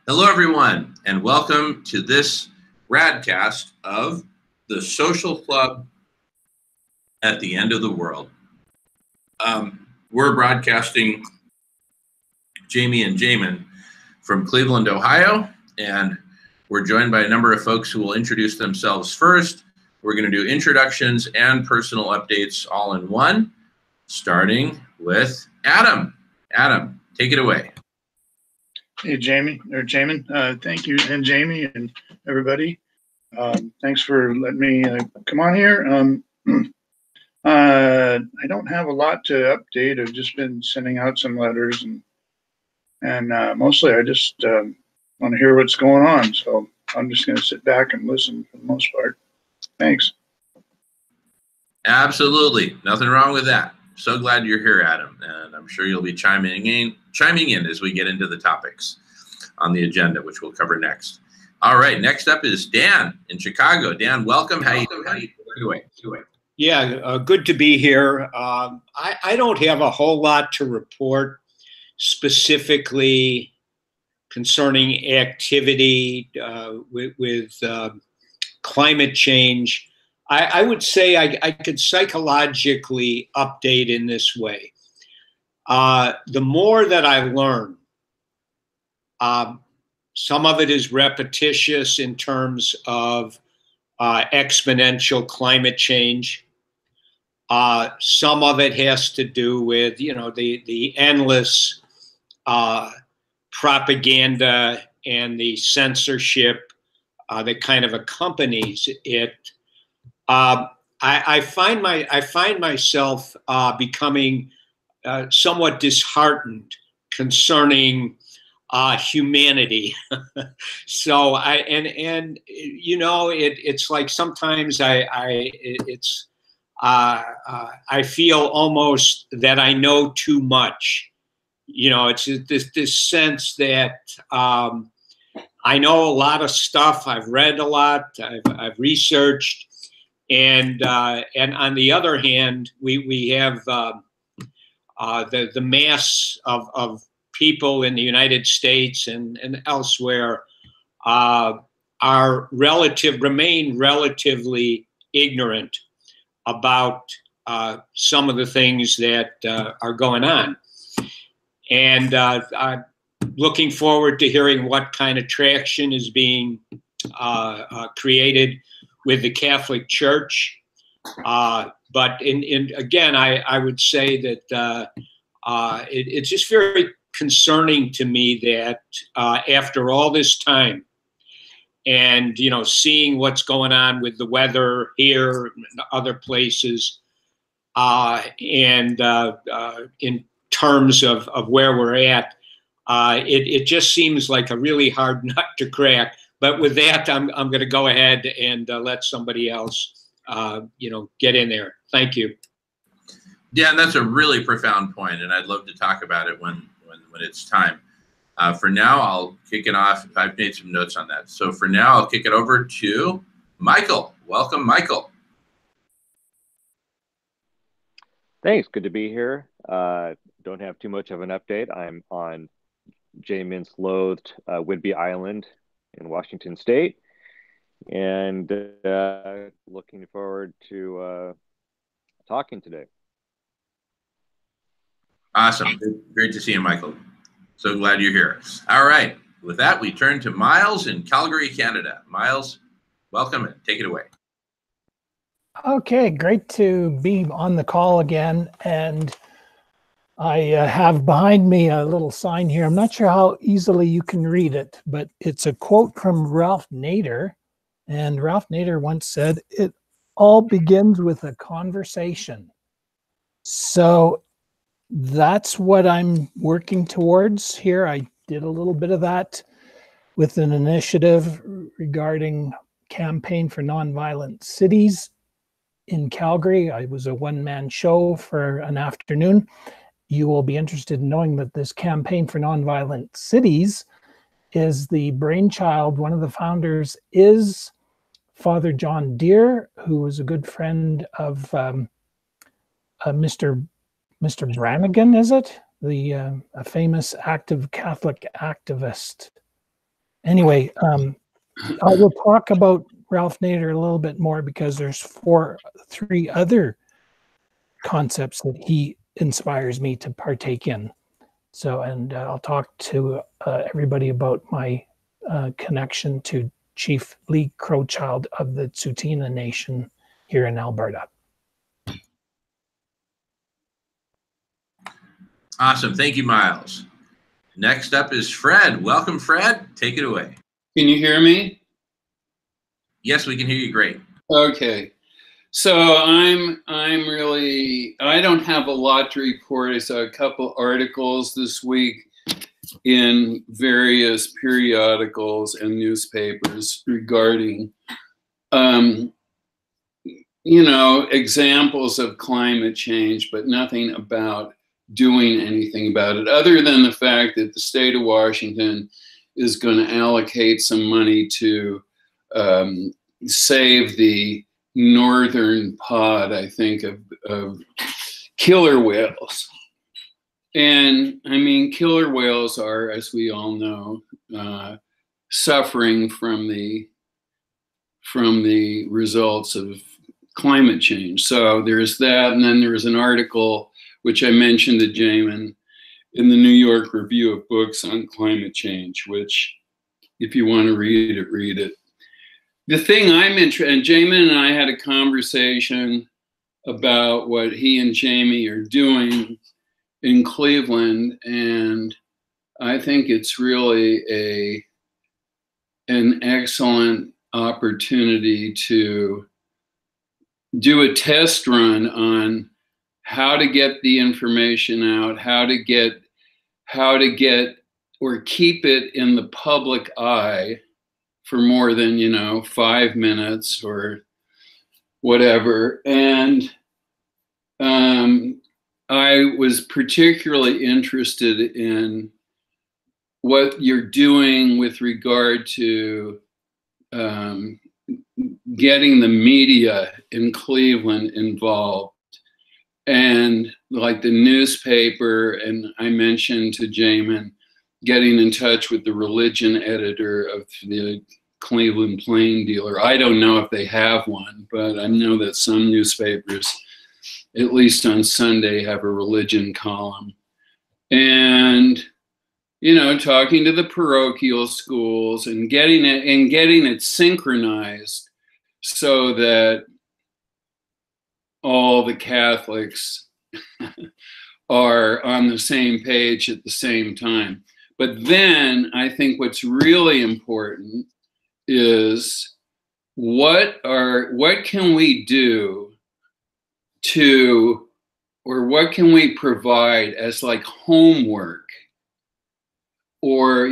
Hello, everyone, and welcome to this radcast of the Social Club at the End of the World. We're broadcasting Jamie and Jamin from Cleveland, Ohio, and we're joined by a number of folks who will introduce themselves first. We're going to do introductions and personal updates all in one, starting with Adam. Adam, take it away. Hey, Jamin. Thank you, and Jamie and everybody. Thanks for letting me come on here. I don't have a lot to update. I've just been sending out some letters, and mostly I just want to hear what's going on. So I'm just going to sit back and listen for the most part. Thanks. Absolutely. Nothing wrong with that. So glad you're here, Adam, and I'm sure you'll be chiming in as we get into the topics on the agenda, which we'll cover next. All right, next up is Dan in Chicago. Dan, welcome. How you doing? Yeah, good to be here. I don't have a whole lot to report specifically concerning activity with climate change. I would say I could psychologically update in this way. The more that I learn, some of it is repetitious in terms of exponential climate change. Some of it has to do with, the endless propaganda and the censorship that kind of accompanies it. I find myself becoming somewhat disheartened concerning humanity. So it's like sometimes I feel almost that I know too much. It's this sense that I know a lot of stuff. I've read a lot. I've researched. And on the other hand, we have the mass of people in the United States and elsewhere remain relatively ignorant about some of the things that are going on. And I'm looking forward to hearing what kind of traction is being created with the Catholic Church. But again, I would say that it's just very concerning to me that after all this time and, seeing what's going on with the weather here and other places and in terms of where we're at, it just seems like a really hard nut to crack. But with that, I'm going to go ahead and let somebody else, get in there. Thank you. Yeah, and that's a really profound point, and I'd love to talk about it when it's time. For now, I'll kick it off. I've made some notes on that. So for now, I'll kick it over to Michael. Welcome, Michael. Thanks. Good to be here. Don't have too much of an update. I'm on Jamin's loathed Whidbey Island in Washington State, and looking forward to talking today. Awesome. Great to see you, Michael. So glad you're here. All right. With that, we turn to Miles in Calgary, Canada. Miles, welcome and take it away. Okay, great to be on the call again. And I have behind me a little sign here. I'm not sure how easily you can read it, but it's a quote from Ralph Nader. And Ralph Nader once said, "It all begins with a conversation." So that's what I'm working towards here. I did a little bit of that with an initiative regarding Campaign for Nonviolent Cities in Calgary. I was a one-man show for an afternoon. You will be interested in knowing that this Campaign for Nonviolent Cities is the brainchild. One of the founders is Father John Deere, who was a good friend of Mr. Brannigan, is it? a famous active Catholic activist. Anyway, I will talk about Ralph Nader a little bit more because there's three other concepts that he inspires me to partake in. So, and I'll talk to everybody about my connection to Chief Lee Crowchild of the Tsuut'ina Nation here in Alberta. Awesome. Thank you, Miles. Next up is Fred. Welcome, Fred. Take it away. Can you hear me? Yes, we can hear you great. Okay. So I don't have a lot to report. I saw a couple articles this week in various periodicals and newspapers regarding, examples of climate change, but nothing about doing anything about it, other than the fact that the state of Washington is going to allocate some money to save the northern pod, I think, of killer whales. And I mean, killer whales are, as we all know, suffering from the results of climate change. So there's that, and then there's an article which I mentioned to Jamin in the New York Review of Books on climate change, which, if you want to read it, read it. The thing I'm interested in, Jamin and I had a conversation about what he and Jamie are doing in Cleveland, and I think it's really an excellent opportunity to do a test run on how to get the information out, how to get or keep it in the public eye for more than 5 minutes or whatever. And I was particularly interested in what you're doing with regard to getting the media in Cleveland involved, and like the newspaper. And I mentioned to Jamin getting in touch with the religion editor of the Cleveland Plain Dealer. I don't know if they have one, but I know that some newspapers, at least on Sunday, have a religion column. And talking to the parochial schools and getting it synchronized so that all the Catholics are on the same page at the same time. But then I think what's really important is what can we do or what can we provide as like homework or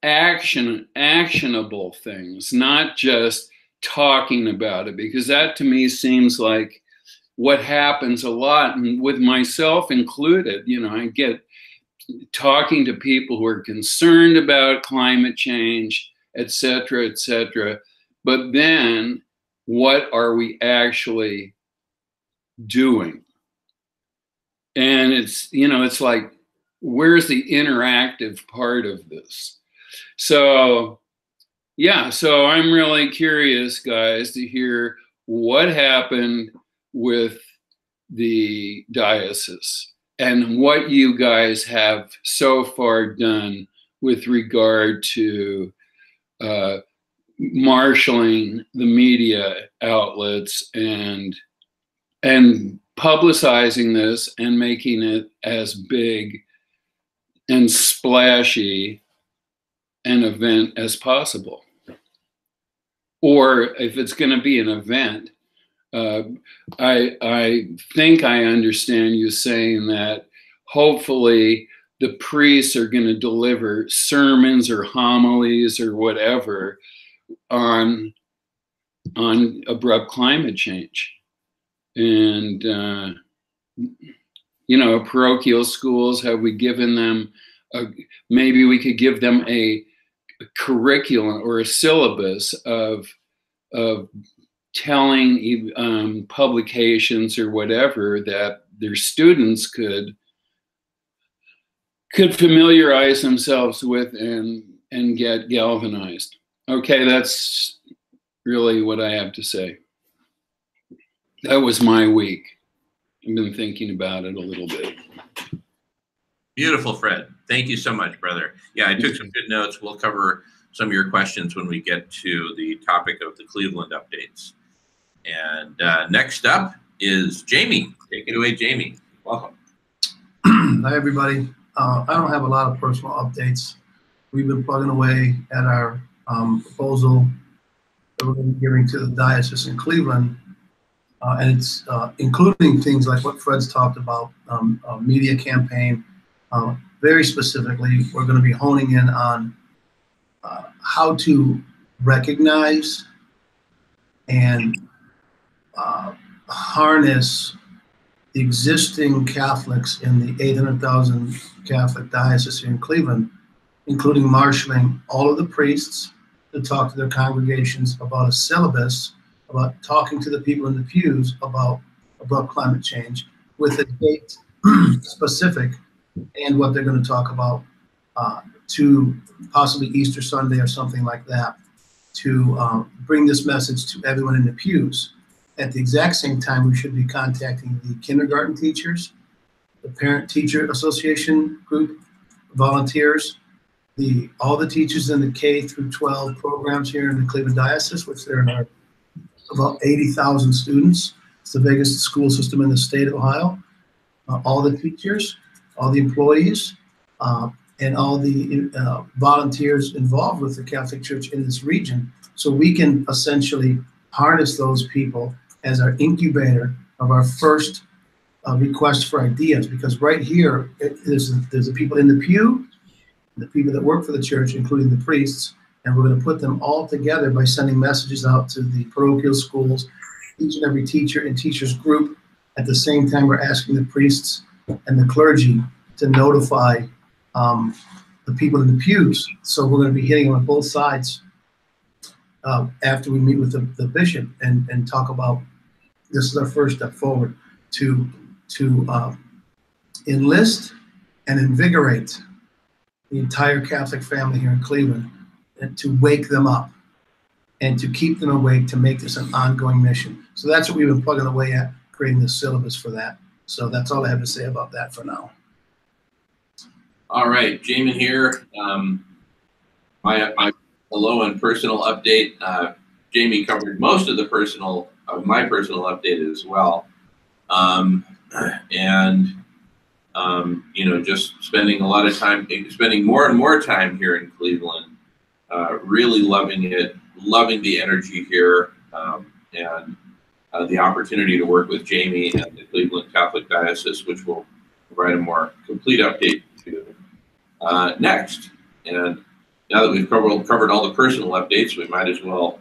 actionable things, not just talking about it, because that to me seems like what happens a lot, and with myself included. I get talking to people who are concerned about climate change, et cetera, but then what are we actually doing? And it's like, where's the interactive part of this? So yeah, so I'm really curious, guys, to hear what happened with the diocese and what you guys have so far done with regard to marshaling the media outlets and publicizing this and making it as big and splashy an event as possible. Or if it's going to be an event, I think I understand you saying that hopefully the priests are going to deliver sermons or homilies or whatever on abrupt climate change. And parochial schools, have we given them maybe we could give them a curriculum or a syllabus of telling publications or whatever that their students could could familiarize themselves with and get galvanized. Okay, that's really what I have to say. That was my week. I've been thinking about it a little bit. Beautiful, Fred. Thank you so much, brother. Yeah, I took some good notes. We'll cover some of your questions when we get to the topic of the Cleveland updates. And next up is Jamie. Take it away, Jamie. Welcome. Hi, everybody. I don't have a lot of personal updates. We've been plugging away at our proposal that we're going to be giving to the diocese in Cleveland. And it's including things like what Fred's talked about, a media campaign. Very specifically, we're going to be honing in on how to recognize and harness the existing Catholics in the 800,000 Catholic diocese here in Cleveland, including marshaling all of the priests to talk to their congregations about a syllabus, about talking to the people in the pews about climate change with a date specific and what they're going to talk about to possibly Easter Sunday or something like that, to bring this message to everyone in the pews. At the exact same time, we should be contacting the kindergarten teachers, the Parent-Teacher Association group, volunteers, all the teachers in the K through 12 programs here in the Cleveland Diocese, which there are about 80,000 students. It's the biggest school system in the state of Ohio. All the teachers, all the employees, and all the volunteers involved with the Catholic Church in this region. So we can essentially harness those people as our incubator of our first request for ideas, because right here, there's the people in the pew, the people that work for the church, including the priests, and we're going to put them all together by sending messages out to the parochial schools, each and every teacher and teachers group. At the same time, we're asking the priests and the clergy to notify the people in the pews. So we're going to be hitting them on both sides after we meet with the bishop and talk about, this is our first step forward to enlist and invigorate the entire Catholic family here in Cleveland, and to wake them up and to keep them awake, to make this an ongoing mission. So that's what we've been plugging away at, creating the syllabus for that. So that's all I have to say about that for now. All right, Jamin here. My hello and personal update. Jamie covered most of my personal update as well. Just spending a lot of time, spending more and more time here in Cleveland, really loving it, loving the energy here, and the opportunity to work with Jamie and the Cleveland Catholic Diocese, which will provide a more complete update to next. And now that we've covered all the personal updates, we might as well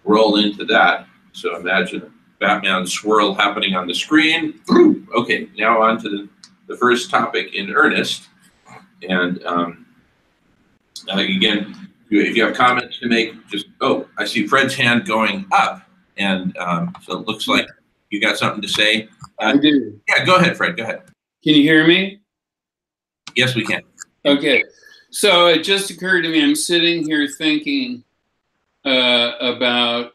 roll into that. So imagine Batman swirl happening on the screen. Okay, now on to the first topic in earnest. And again, if you have comments to make, just, I see Fred's hand going up. And so it looks like you got something to say. I do. Yeah, go ahead, Fred, go ahead. Can you hear me? Yes, we can. Okay, so it just occurred to me, I'm sitting here thinking about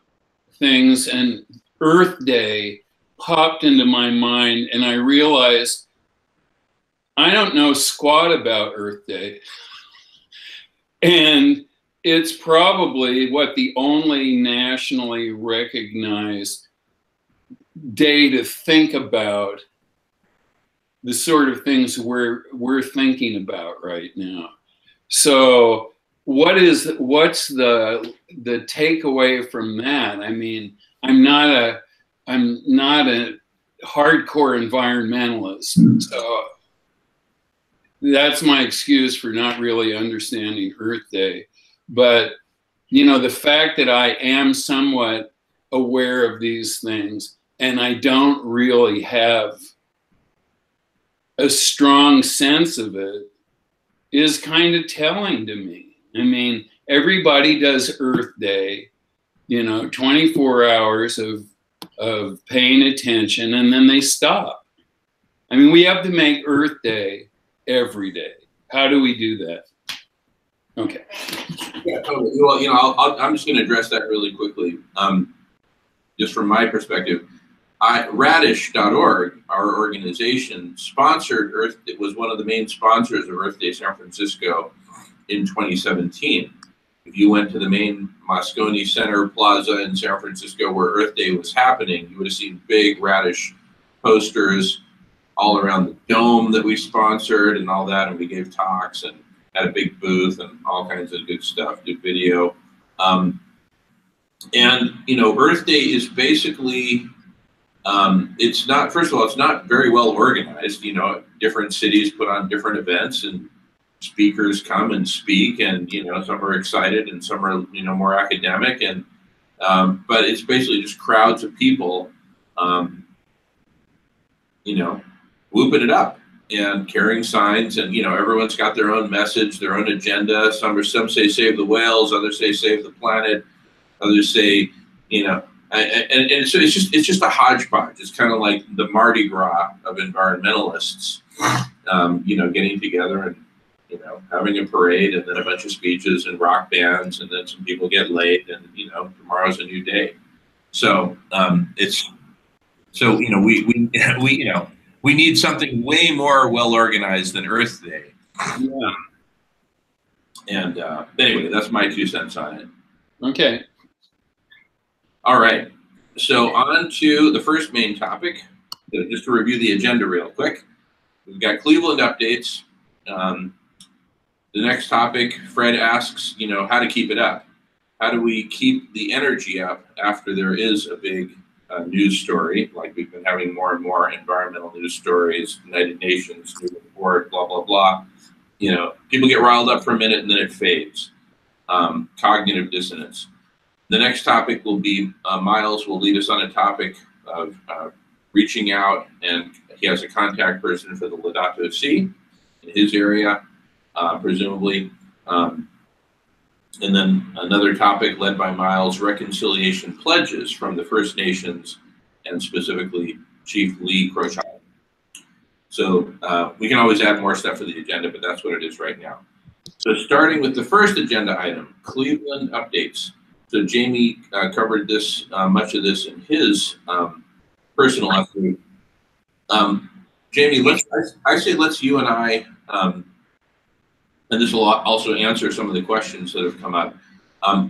things, and Earth Day popped into my mind, and I realized I don't know squat about Earth Day. And it's probably the only nationally recognized day to think about the sort of things we're thinking about right now. So what's the takeaway from that? I mean, I'm not a hardcore environmentalist, so that's my excuse for not really understanding Earth Day. But the fact that I am somewhat aware of these things, and I don't really have a strong sense of it, is kind of telling to me. I mean, everybody does Earth Day, 24 hours of paying attention, and then they stop. I mean, we have to make Earth Day every day. How do we do that? Okay. Yeah, totally. Well, I'm just going to address that really quickly. Just from my perspective, Radish.org, our organization, sponsored Earth. It was one of the main sponsors of Earth Day San Francisco in 2017. If you went to the main Moscone Center Plaza in San Francisco where Earth Day was happening, you would have seen big Radish posters all around the dome that we sponsored and all that, and we gave talks and had a big booth and all kinds of good stuff, did video. And, Earth Day is basically, it's not, first of all, it's not very well organized. Different cities put on different events and speakers come and speak, and, some are excited and some are, more academic. And, but it's basically just crowds of people, whooping it up and carrying signs, and everyone's got their own message, their own agenda. Some say save the whales, others say save the planet, others say, and so it's just a hodgepodge. It's kind of like the Mardi Gras of environmentalists, getting together and having a parade, and then a bunch of speeches and rock bands, and then some people get laid, and tomorrow's a new day. So we need something way more well organized than Earth Day. Yeah. And anyway, that's my 2 cents on it. Okay. All right. So on to the first main topic. Just to review the agenda real quick. We've got Cleveland updates. The next topic, Fred asks, how to keep it up. How do we keep the energy up after there is a big news story? Like we've been having more and more environmental news stories, United Nations, new report, blah, blah, blah. People get riled up for a minute and then it fades. Cognitive dissonance. The next topic will be, Miles will lead us on a topic of reaching out, and he has a contact person for the Laudato Si in his area, presumably. And then another topic led by Miles, reconciliation pledges from the First Nations, and specifically Chief Lee Crochet. So we can always add more stuff to the agenda, but that's what it is right now. So starting with the first agenda item, Cleveland updates. So Jamie covered this, much of this in his personal update. Jamie, let's you and I, and this will also answer some of the questions that have come up.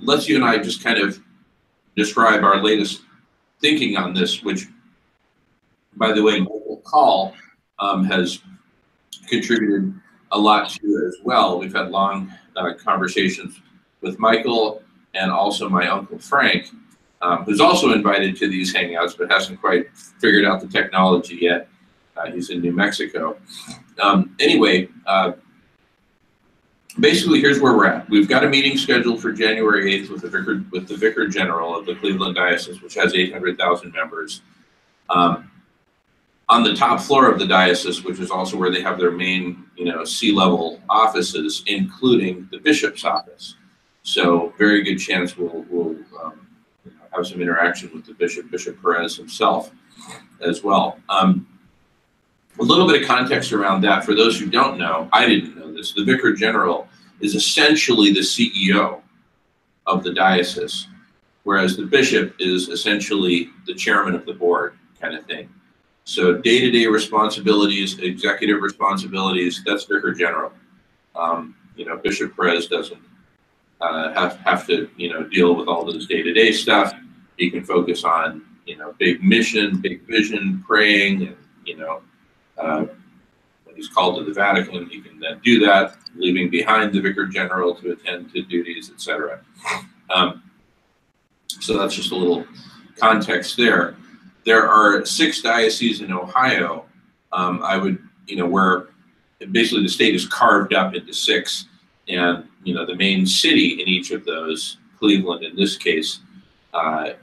Let's you and I just kind of describe our latest thinking on this, which, by the way, Michael Call has contributed a lot to as well. We've had long conversations with Michael, and also my Uncle Frank, who's also invited to these hangouts, but hasn't quite figured out the technology yet. He's in New Mexico. Anyway, basically, here's where we're at. We've got a meeting scheduled for January 8th with the Vicar General of the Cleveland Diocese, which has 800,000 members. On the top floor of the diocese, which is also where they have their main, C-level offices, including the bishop's office. So very good chance we'll have some interaction with the bishop, Bishop Perez himself, as well. A little bit of context around that for those who don't know. I didn't know this. The Vicar General is essentially the CEO of the diocese, whereas the bishop is essentially the chairman of the board, kind of thing. So day-to-day responsibilities, executive responsibilities, that's Vicar General. Bishop Perez doesn't have to deal with all this day-to-day stuff. He can focus on big mission, big vision, praying, and when he's called to the Vatican, he can then do that, leaving behind the Vicar General to attend to duties, etc. So that's just a little context there. There are 6 dioceses in Ohio. Where basically the state is carved up into 6, and the main city in each of those, Cleveland in this case,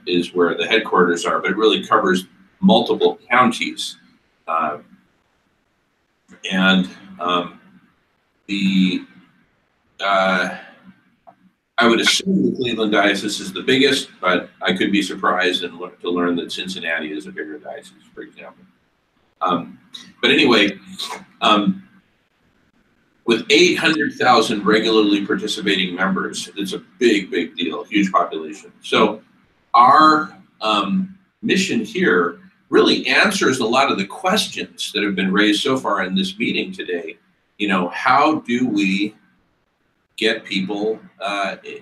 is where the headquarters are, but it really covers multiple counties. I would assume the Cleveland diocese is the biggest, but I could be surprised to learn that Cincinnati is a bigger diocese, for example. But anyway, with 800,000 regularly participating members, it's a big, big deal, huge population. So our mission here really answers a lot of the questions that have been raised so far in this meeting today. You know, how do we get people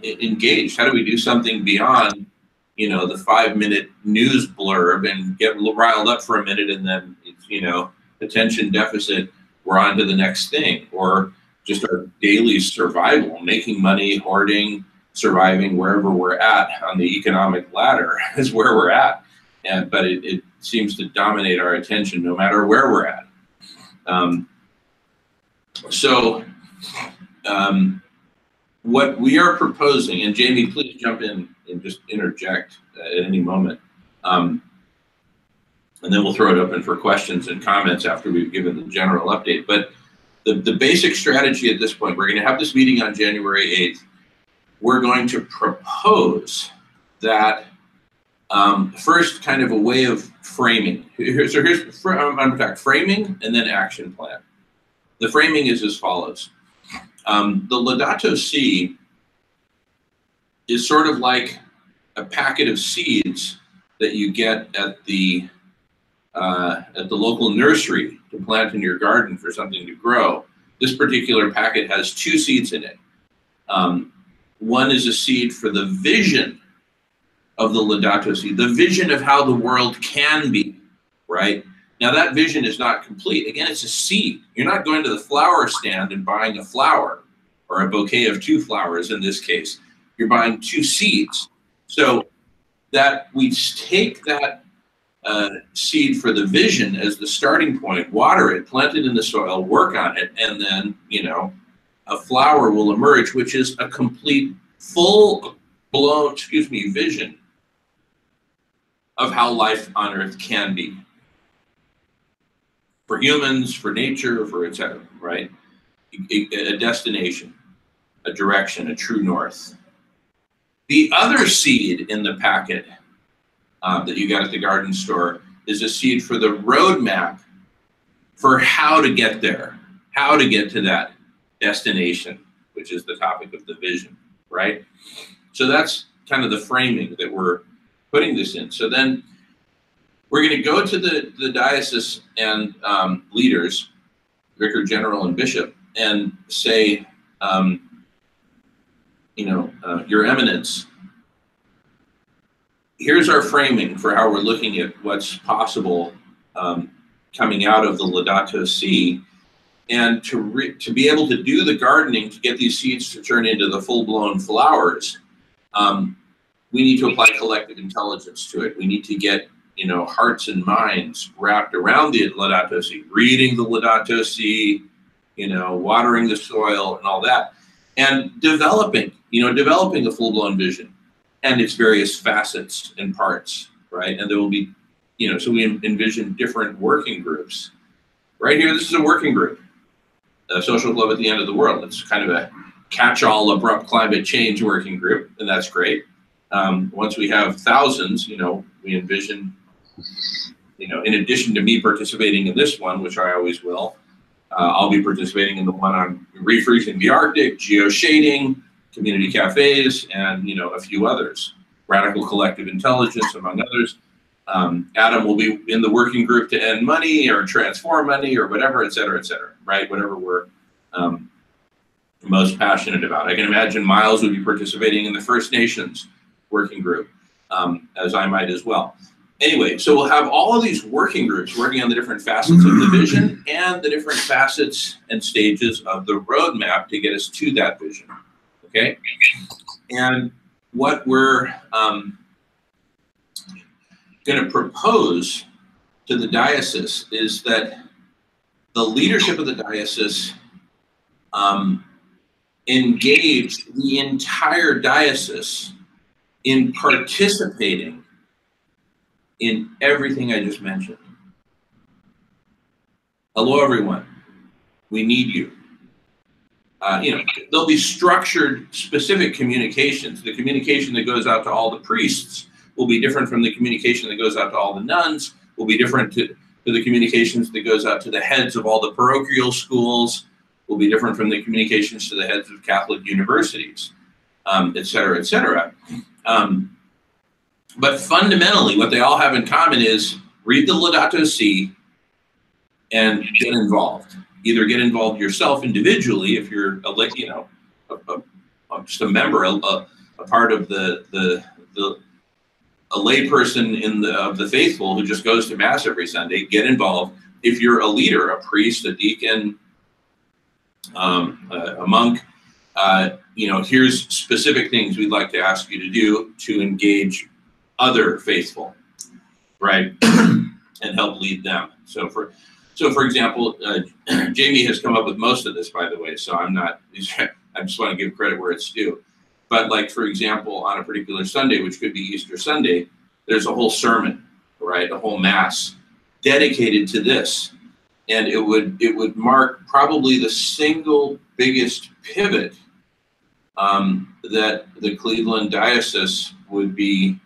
engaged? How do we do something beyond, you know, the 5-minute news blurb and get riled up for a minute and then, it's, you know, attention deficit, we're on to the next thing, or just our daily survival, making money, hoarding, surviving wherever we're at on the economic ladder is where we're at. But it seems to dominate our attention no matter where we're at. What we are proposing, and Jamie, please jump in and just interject at any moment. And then we'll throw it open for questions and comments after we've given the general update. But the basic strategy at this point, we're going to have this meeting on January 8th. We're going to propose that first kind of a way of framing. Here's framing and then action plan. The framing is as follows. The Laudato Si is sort of like a packet of seeds that you get at the local nursery to plant in your garden for something to grow. This particular packet has 2 seeds in it. One is a seed for the vision of the Laudato Si, the vision of how the world can be, right? Now that vision is not complete. Again, it's a seed. You're not going to the flower stand and buying a flower or a bouquet of 2 flowers in this case. You're buying 2 seeds. So that we take that seed for the vision as the starting point, water it, plant it in the soil, work on it, and then, you know, a flower will emerge, which is a complete, full-blown, vision of how life on Earth can be. For humans, for nature, for et cetera, right? A destination, a direction, a true north. The other seed in the packet that you got at the garden store is a seed for the roadmap for how to get there, how to get to that destination, which is the topic of the vision, right? So that's kind of the framing that we're putting this in. So then we're going to go to the diocese and leaders, vicar general and bishop, and say, Your Eminence, here's our framing for how we're looking at what's possible coming out of the Laudato Si. And to be able to do the gardening, to get these seeds to turn into the full-blown flowers, we need to apply collective intelligence to it. We need to get, hearts and minds wrapped around the Laudato Si, reading the Laudato Si, watering the soil and all that, and developing a full-blown vision and its various facets and parts, right? And there will be, so we envision different working groups. Right here, this is a working group, a Social Club at the End of the World. It's kind of a catch-all abrupt climate change working group, and that's great. Once we have thousands, we envision, in addition to me participating in this one, which I always will, I'll be participating in the one on refreezing the Arctic, geoshading, community cafes, and a few others. Radical collective intelligence, among others. Adam will be in the working group to end money or transform money or whatever, et cetera, right? Whatever we're most passionate about. I can imagine Miles would be participating in the First Nations working group, as I might as well. Anyway, so we'll have all of these working groups working on the different facets of the vision and the different facets and stages of the roadmap to get us to that vision, okay? And what we're going to propose to the diocese is that the leadership of the diocese engage the entire diocese in participating in everything I just mentioned. Hello, everyone. We need you. There'll be structured, specific communications. The communication that goes out to all the priests will be different from the communication that goes out to all the nuns, will be different to the communications that goes out to the heads of all the parochial schools, will be different from the communications to the heads of Catholic universities, et cetera, et cetera. But fundamentally, what they all have in common is read the Laudato Si and get involved. Either get involved yourself individually if you're just a member, a part of a layperson of the faithful who just goes to mass every Sunday. Get involved. If you're a leader, a priest, a deacon, a monk, here's specific things we'd like to ask you to do to engage other faithful, right, and help lead them. So for example, Jamie has come up with most of this, by the way. So I just want to give credit where it's due. But like, for example, on a particular Sunday, which could be Easter Sunday, there's a whole sermon, right, a whole mass dedicated to this. And it would mark probably the single biggest pivot that the Cleveland Diocese would be,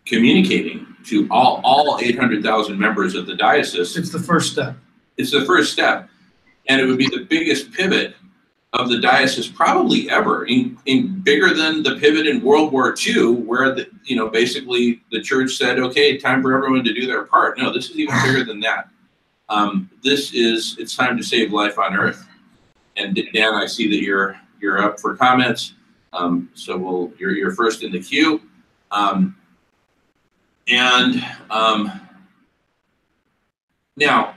communicating to all 800,000 members of the diocese. It's the first step. It's the first step. And it would be the biggest pivot of the diocese probably ever, in bigger than the pivot in World War II, where basically the church said, okay, time for everyone to do their part. No, this is even bigger than that. It's time to save life on earth. And Dan, I see that you're up for comments. So you're first in the queue. Now,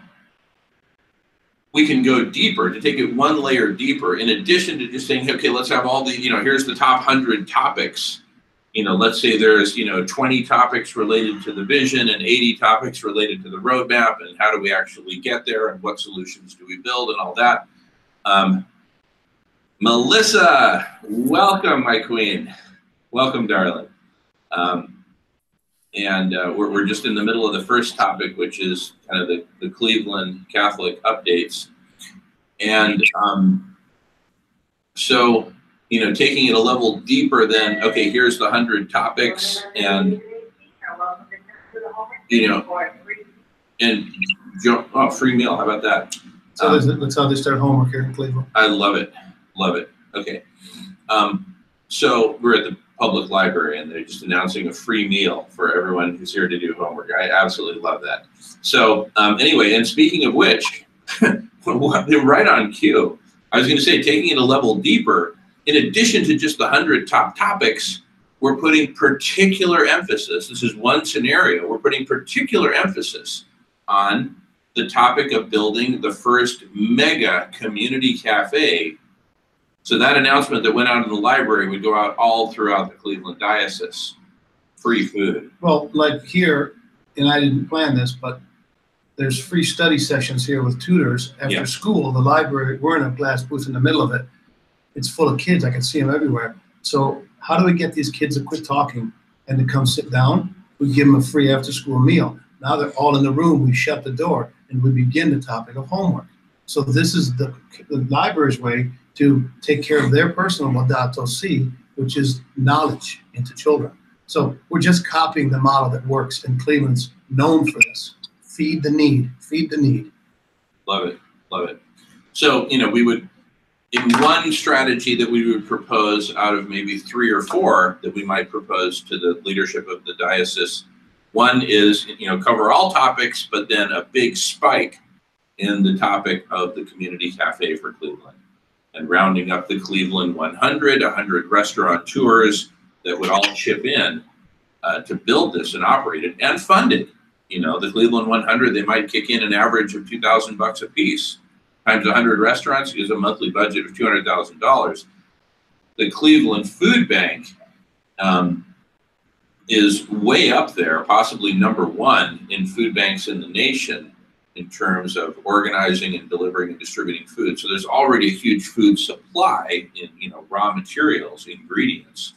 we can go deeper, to take it one layer deeper, in addition to just saying, okay, let's have all the, here's the top 100 topics. Let's say there's, 20 topics related to the vision and 80 topics related to the roadmap, and how do we actually get there, and what solutions do we build, and all that. Melissa, welcome, my queen. Welcome, darling. We're just in the middle of the first topic, which is kind of the Cleveland Catholic updates. And so, taking it a level deeper than, okay, here's the 100 topics, and, free meal, how about that? So that's how they start homework here in Cleveland. I love it. Love it. Okay. So we're at the public library, and they're just announcing a free meal for everyone who's here to do homework. I absolutely love that. So anyway, and speaking of which, they're right on cue. I was going to say, taking it a level deeper, in addition to just the 100 top topics, we're putting particular emphasis. This is one scenario. We're putting particular emphasis on the topic of building the first mega community cafe. So that announcement that went out in the library would go out all throughout the Cleveland Diocese. Free food. Well, like here, and I didn't plan this, but there's free study sessions here with tutors after school. The library, we're in a glass booth in the middle of it. It's full of kids. I can see them everywhere. So how do we get these kids to quit talking and to come sit down? We give them a free after-school meal. Now they're all in the room. We shut the door and we begin the topic of homework. So this is the library's way to take care of their personal Laudato Si, which is knowledge into children. So we're just copying the model that works, and Cleveland's known for this. Feed the need, feed the need. Love it, love it. So, we would, in one strategy that we would propose out of maybe 3 or 4 that we might propose to the leadership of the diocese, one is, cover all topics, but then a big spike in the topic of the community cafe for Cleveland, and rounding up the Cleveland 100 restaurateurs that would all chip in to build this and operate it and fund it. The Cleveland 100, they might kick in an average of $2,000 a piece. Times 100 restaurants is a monthly budget of $200,000. The Cleveland Food Bank is way up there, possibly #1 in food banks in the nation in terms of organizing and delivering and distributing food. So there's already a huge food supply in raw materials, ingredients.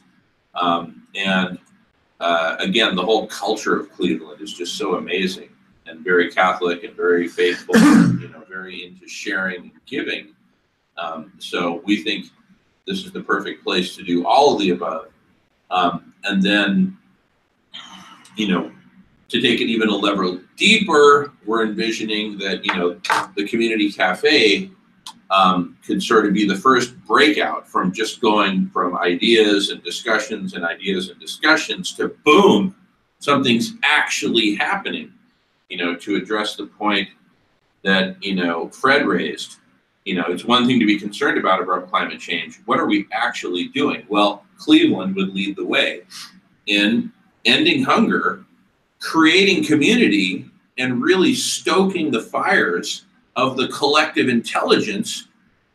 Again, the whole culture of Cleveland is just so amazing and very Catholic and very faithful, very into sharing and giving. So we think this is the perfect place to do all of the above. And then, to take it even a level deeper, we're envisioning that, you know, the community cafe could sort of be the first breakout from just going from ideas and discussions to boom, something's actually happening, you know, to address the point that, you know, Fred raised. You know, it's one thing to be concerned about climate change. What are we actually doing? Well, Cleveland would lead the way in ending hunger, creating community, and really stoking the fires of the collective intelligence,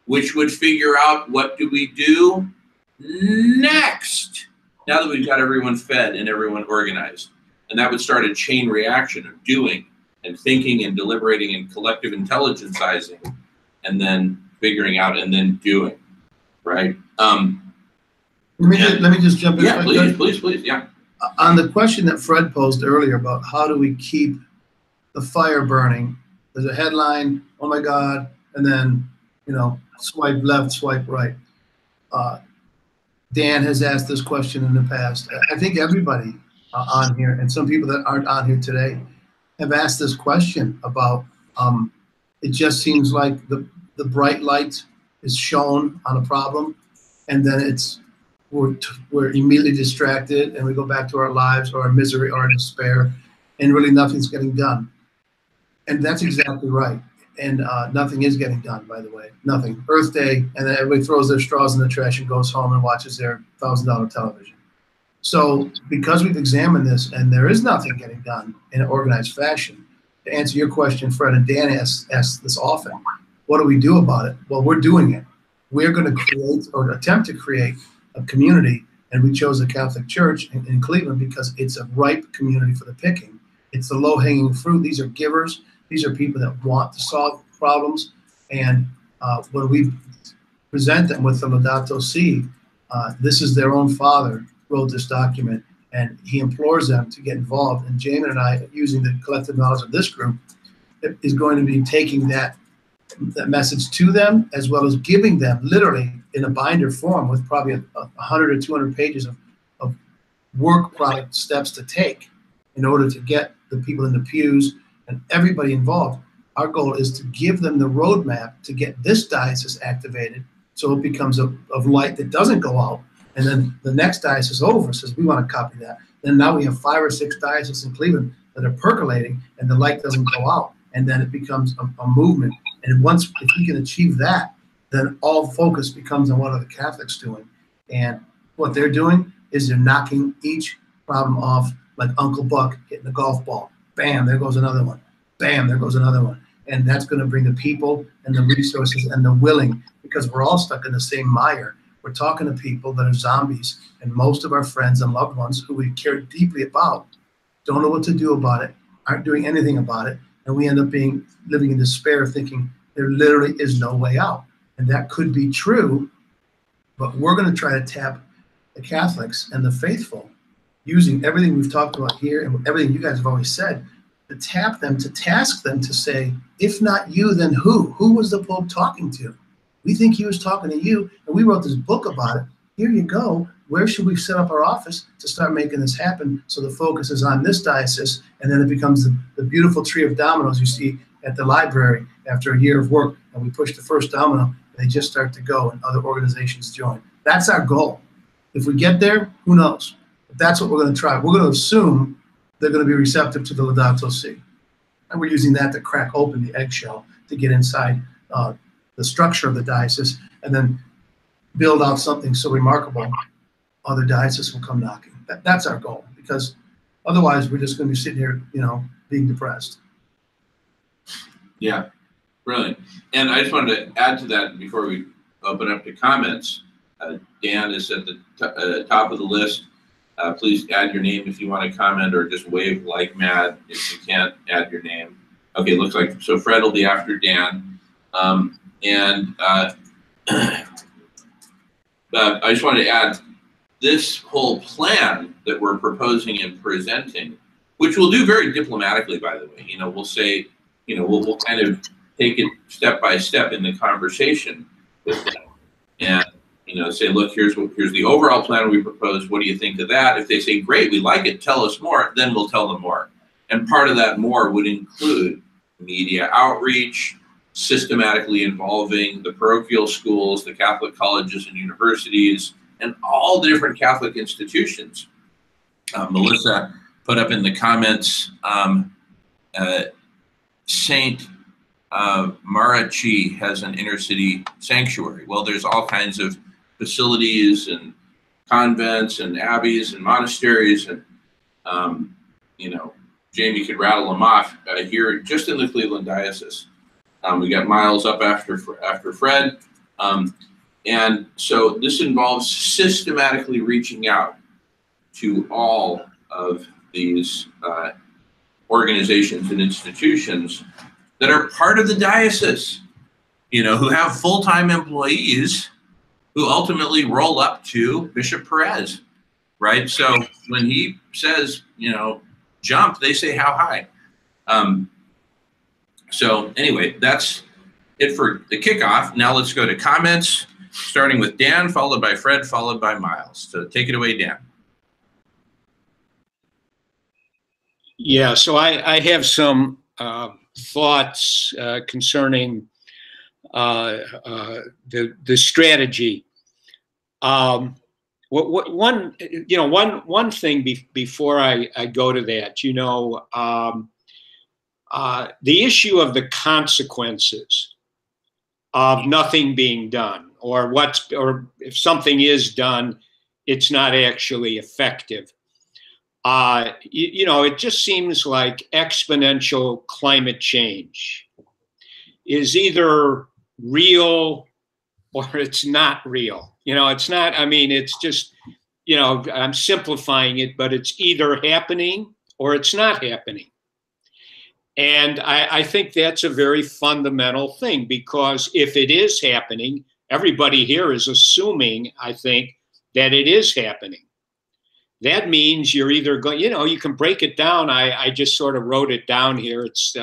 which would figure out what do we do next now that we've got everyone fed and everyone organized. And that would start a chain reaction of doing and thinking and deliberating and collective intelligencizing, and then figuring out and then doing, right? Let me just jump in. Yeah, please, yeah. On the question that Fred posed earlier about how do we keep the fire burning, there's a headline, oh my God, and then, you know, swipe left, swipe right. Dan has asked this question in the past. I think everybody on here, and some people that aren't on here today, have asked this question about, it just seems like the bright light is shown on a problem, and then we're immediately distracted, and we go back to our lives or our misery or our despair, and really nothing's getting done. And that's exactly right. And nothing is getting done, by the way. Nothing. Earth Day, and then everybody throws their straws in the trash and goes home and watches their $1,000 television. So because we've examined this and there is nothing getting done in an organized fashion, to answer your question, Fred and Dan ask this often, what do we do about it? Well, we're doing it. We're going to create or attempt to create a community, and we chose the Catholic Church in Cleveland because it's a ripe community for the picking. It's the low-hanging fruit. These are givers. These are people that want to solve problems. And when we present them with the Laudato Si, this is their own father wrote this document, and he implores them to get involved. And Jamin and I, using the collective knowledge of this group, is going to be taking that message to them, as well as giving them literally in a binder form with probably 100 or 200 pages of work product steps to take in order to get the people in the pews and everybody involved. Our goal is to give them the roadmap to get this diocese activated so it becomes of light that doesn't go out. And then the next diocese over says, we want to copy that. Then now we have 5 or 6 dioceses in Cleveland that are percolating and the light doesn't go out. And then it becomes a movement. And once, if we can achieve that, then all focus becomes on what are the Catholics doing. And what they're doing is they're knocking each problem off like Uncle Buck hitting a golf ball. Bam, there goes another one. Bam, there goes another one. And that's going to bring the people and the resources and the willing, because we're all stuck in the same mire. We're talking to people that are zombies, and most of our friends and loved ones who we care deeply about don't know what to do about it, aren't doing anything about it, and we end up living in despair, thinking there literally is no way out. And that could be true, but we're going to try to tap the Catholics and the faithful, using everything we've talked about here and everything you guys have always said, to tap them, to task them to say, if not you, then who? Who was the Pope talking to? We think he was talking to you, and we wrote this book about it. Here you go. Where should we set up our office to start making this happen so the focus is on this diocese, and then it becomes the beautiful tree of dominoes you see at the library after a year of work, and we push the first domino, and they just start to go, and other organizations join. That's our goal. If we get there, who knows? But that's what we're going to try. We're going to assume they're going to be receptive to the Laudato Si. And we're using that to crack open the eggshell to get inside the structure of the diocese, and then build out something so remarkable, other dioceses will come knocking. That's our goal, because otherwise we're just going to be sitting here, you know, being depressed. Yeah, brilliant. And I just wanted to add to that before we open up to comments. Dan is at the top of the list. Please add your name if you want to comment, or just wave like mad if you can't add your name. Okay, looks like, so Fred will be after Dan. I just wanted to add this whole plan that we're proposing and presenting, which we'll do very diplomatically, by the way. You know, we'll say, you know, we'll kind of take it step by step in the conversation with them, and you know, say, look, here's the overall plan we propose. What do you think of that? If they say, great, we like it, tell us more, then we'll tell them more. And part of that more would include media outreach, systematically involving the parochial schools, the Catholic colleges and universities, and all the different Catholic institutions. Melissa put up in the comments, St. Marachi has an inner city sanctuary. Well, there's all kinds of facilities and convents and abbeys and monasteries, and you know, Jamie could rattle them off here just in the Cleveland diocese. We got miles up after Fred, and so this involves systematically reaching out to all of these organizations and institutions that are part of the diocese, you know, who have full-time employees who ultimately roll up to Bishop Perez, right? So when he says, you know, jump, they say how high. So anyway, that's it for the kickoff. Now let's go to comments, starting with Dan, followed by Fred, followed by Miles. So take it away, Dan. Yeah, so I have some thoughts concerning the strategy. One thing before I go to that, you know, the issue of the consequences of nothing being done, or if something is done, it's not actually effective. You know, it just seems like exponential climate change is either real or it's not real. You know, it's not, I mean, it's just, you know, I'm simplifying it, but it's either happening or it's not happening. And I think that's a very fundamental thing, because if it is happening, everybody here is assuming, I think, that it is happening. That means you're either going, you know, you can break it down. I just sort of wrote it down here. It's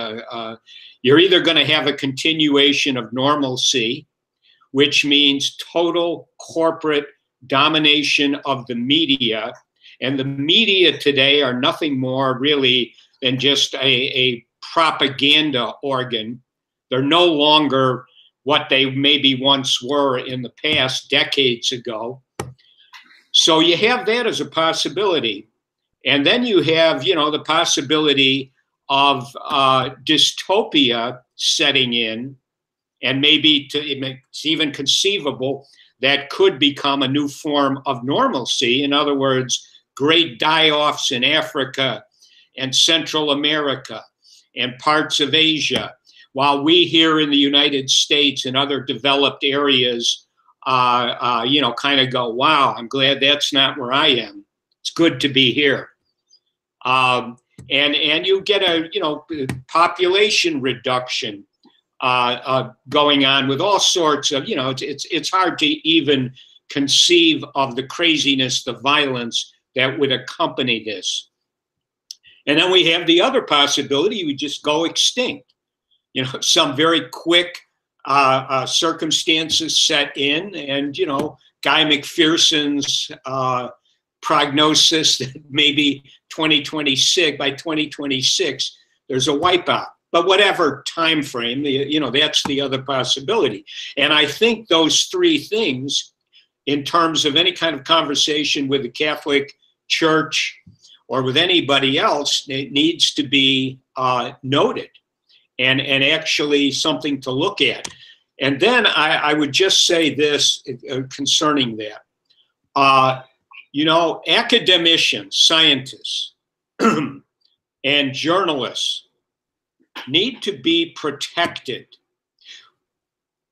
you're either going to have a continuation of normalcy, which means total corporate domination of the media. And the media today are nothing more really than just a propaganda organ. They're no longer what they maybe once were in the past, decades ago. So you have that as a possibility. And then you have, you know, the possibility of dystopia setting in, and maybe it's even conceivable that could become a new form of normalcy. In other words, great die-offs in Africa and Central America and parts of Asia, while we here in the United States and other developed areas you know, kind of go, wow, I'm glad that's not where I am. It's good to be here. And you get a, you know, population reduction going on with all sorts of, you know, it's hard to even conceive of the craziness, the violence that would accompany this. And then we have the other possibility, we just go extinct. You know, some very quick circumstances set in, and, you know, Guy McPherson's prognosis that maybe by 2026, there's a wipeout. But whatever time frame, you know, that's the other possibility. And I think those three things, in terms of any kind of conversation with the Catholic Church or with anybody else, it needs to be noted. And actually something to look at. And then I would just say this concerning that. You know, academicians, scientists, and journalists need to be protected.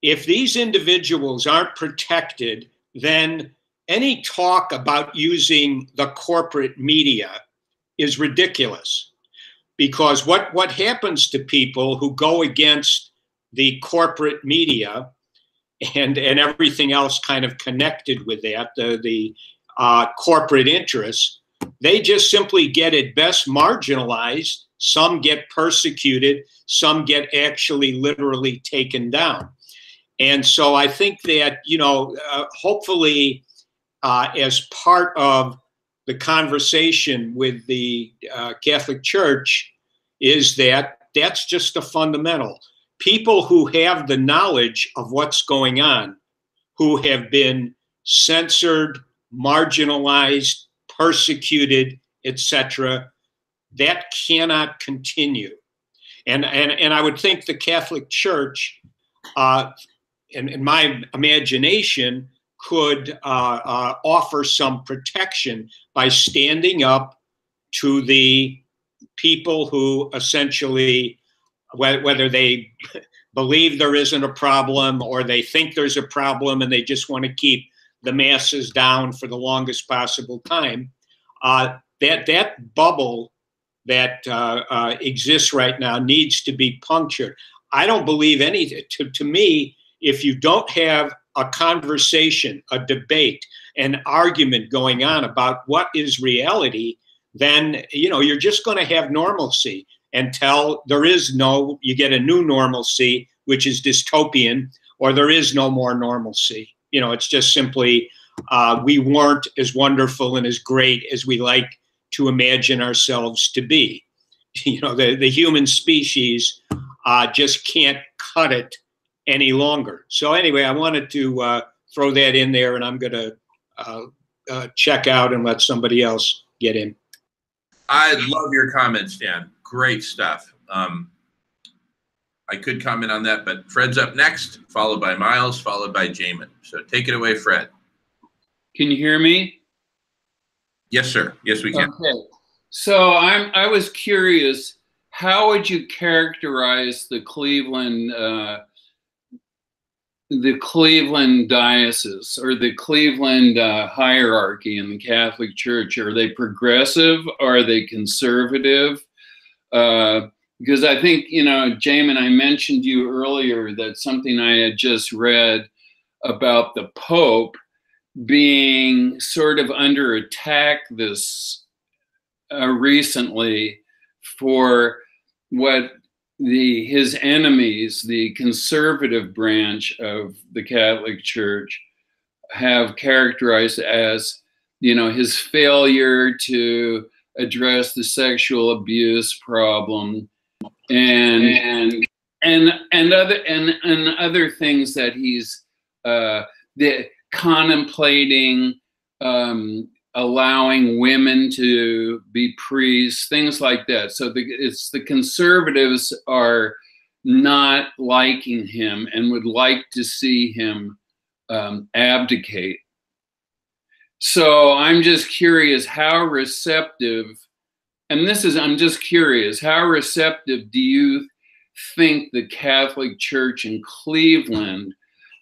If these individuals aren't protected, then any talk about using the corporate media is ridiculous. Because what happens to people who go against the corporate media and everything else kind of connected with that, the corporate interests, they just simply get at best marginalized. Some get persecuted, some get actually literally taken down. And so I think that, you know, hopefully as part of the conversation with the Catholic Church, is that that's just a fundamental. People who have the knowledge of what's going on, who have been censored, marginalized, persecuted, etc., that cannot continue. And I would think the Catholic Church, in my imagination, could offer some protection by standing up to the people who essentially, whether they believe there isn't a problem or they think there's a problem and they just want to keep the masses down for the longest possible time, that bubble that exists right now needs to be punctured. I don't believe anything. To me, if you don't have a conversation, a debate, an argument going on about what is reality, then you're just going to have normalcy until there is no, you get a new normalcy, which is dystopian, or there is no more normalcy. It's just simply we weren't as wonderful and as great as we like to imagine ourselves to be. The human species just can't cut it any longer. So anyway, I wanted to throw that in there, and I'm going to check out and let somebody else get in. I love your comments, Dan. Great stuff. I could comment on that, but Fred's up next, followed by Miles, followed by Jamin. So take it away, Fred. Can you hear me? Yes, sir. Yes, we can. Okay. So I was curious, how would you characterize the Cleveland diocese or the Cleveland hierarchy in the Catholic Church? Are they progressive? Are they conservative? Because I think, Jamin, I mentioned to you earlier that something I had just read about the Pope being sort of under attack this recently for what his enemies, the conservative branch of the Catholic Church, have characterized as, his failure to address the sexual abuse problem and other things that he's contemplating, allowing women to be priests, things like that. So it's the conservatives are not liking him and would like to see him abdicate. So I'm just curious how receptive, and I'm just curious, how receptive do you think the Catholic Church in Cleveland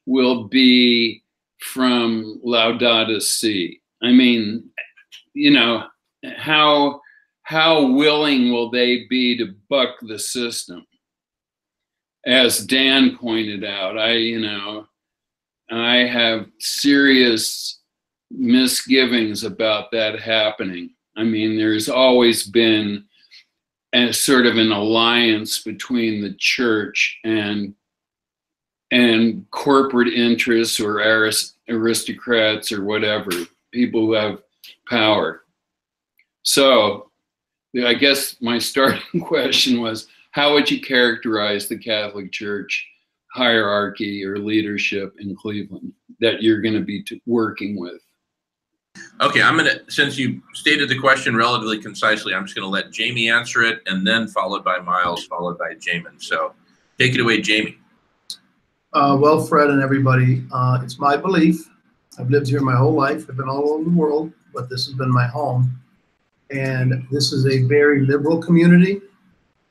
will be from Laudato Si? I mean, how willing will they be to buck the system? As Dan pointed out, I have serious misgivings about that happening. I mean, there's always been a sort of an alliance between the church and corporate interests or aristocrats or whatever, people who have power. So I guess my starting question was, how would you characterize the Catholic Church hierarchy or leadership in Cleveland that you're going to be working with? Okay, since you stated the question relatively concisely, I'm just going to let Jamie answer it, and then followed by Miles, followed by Jamin. So take it away, Jamie. Well, Fred and everybody, it's my belief. I've lived here my whole life. I've been all over the world, but this has been my home. And this is a very liberal community.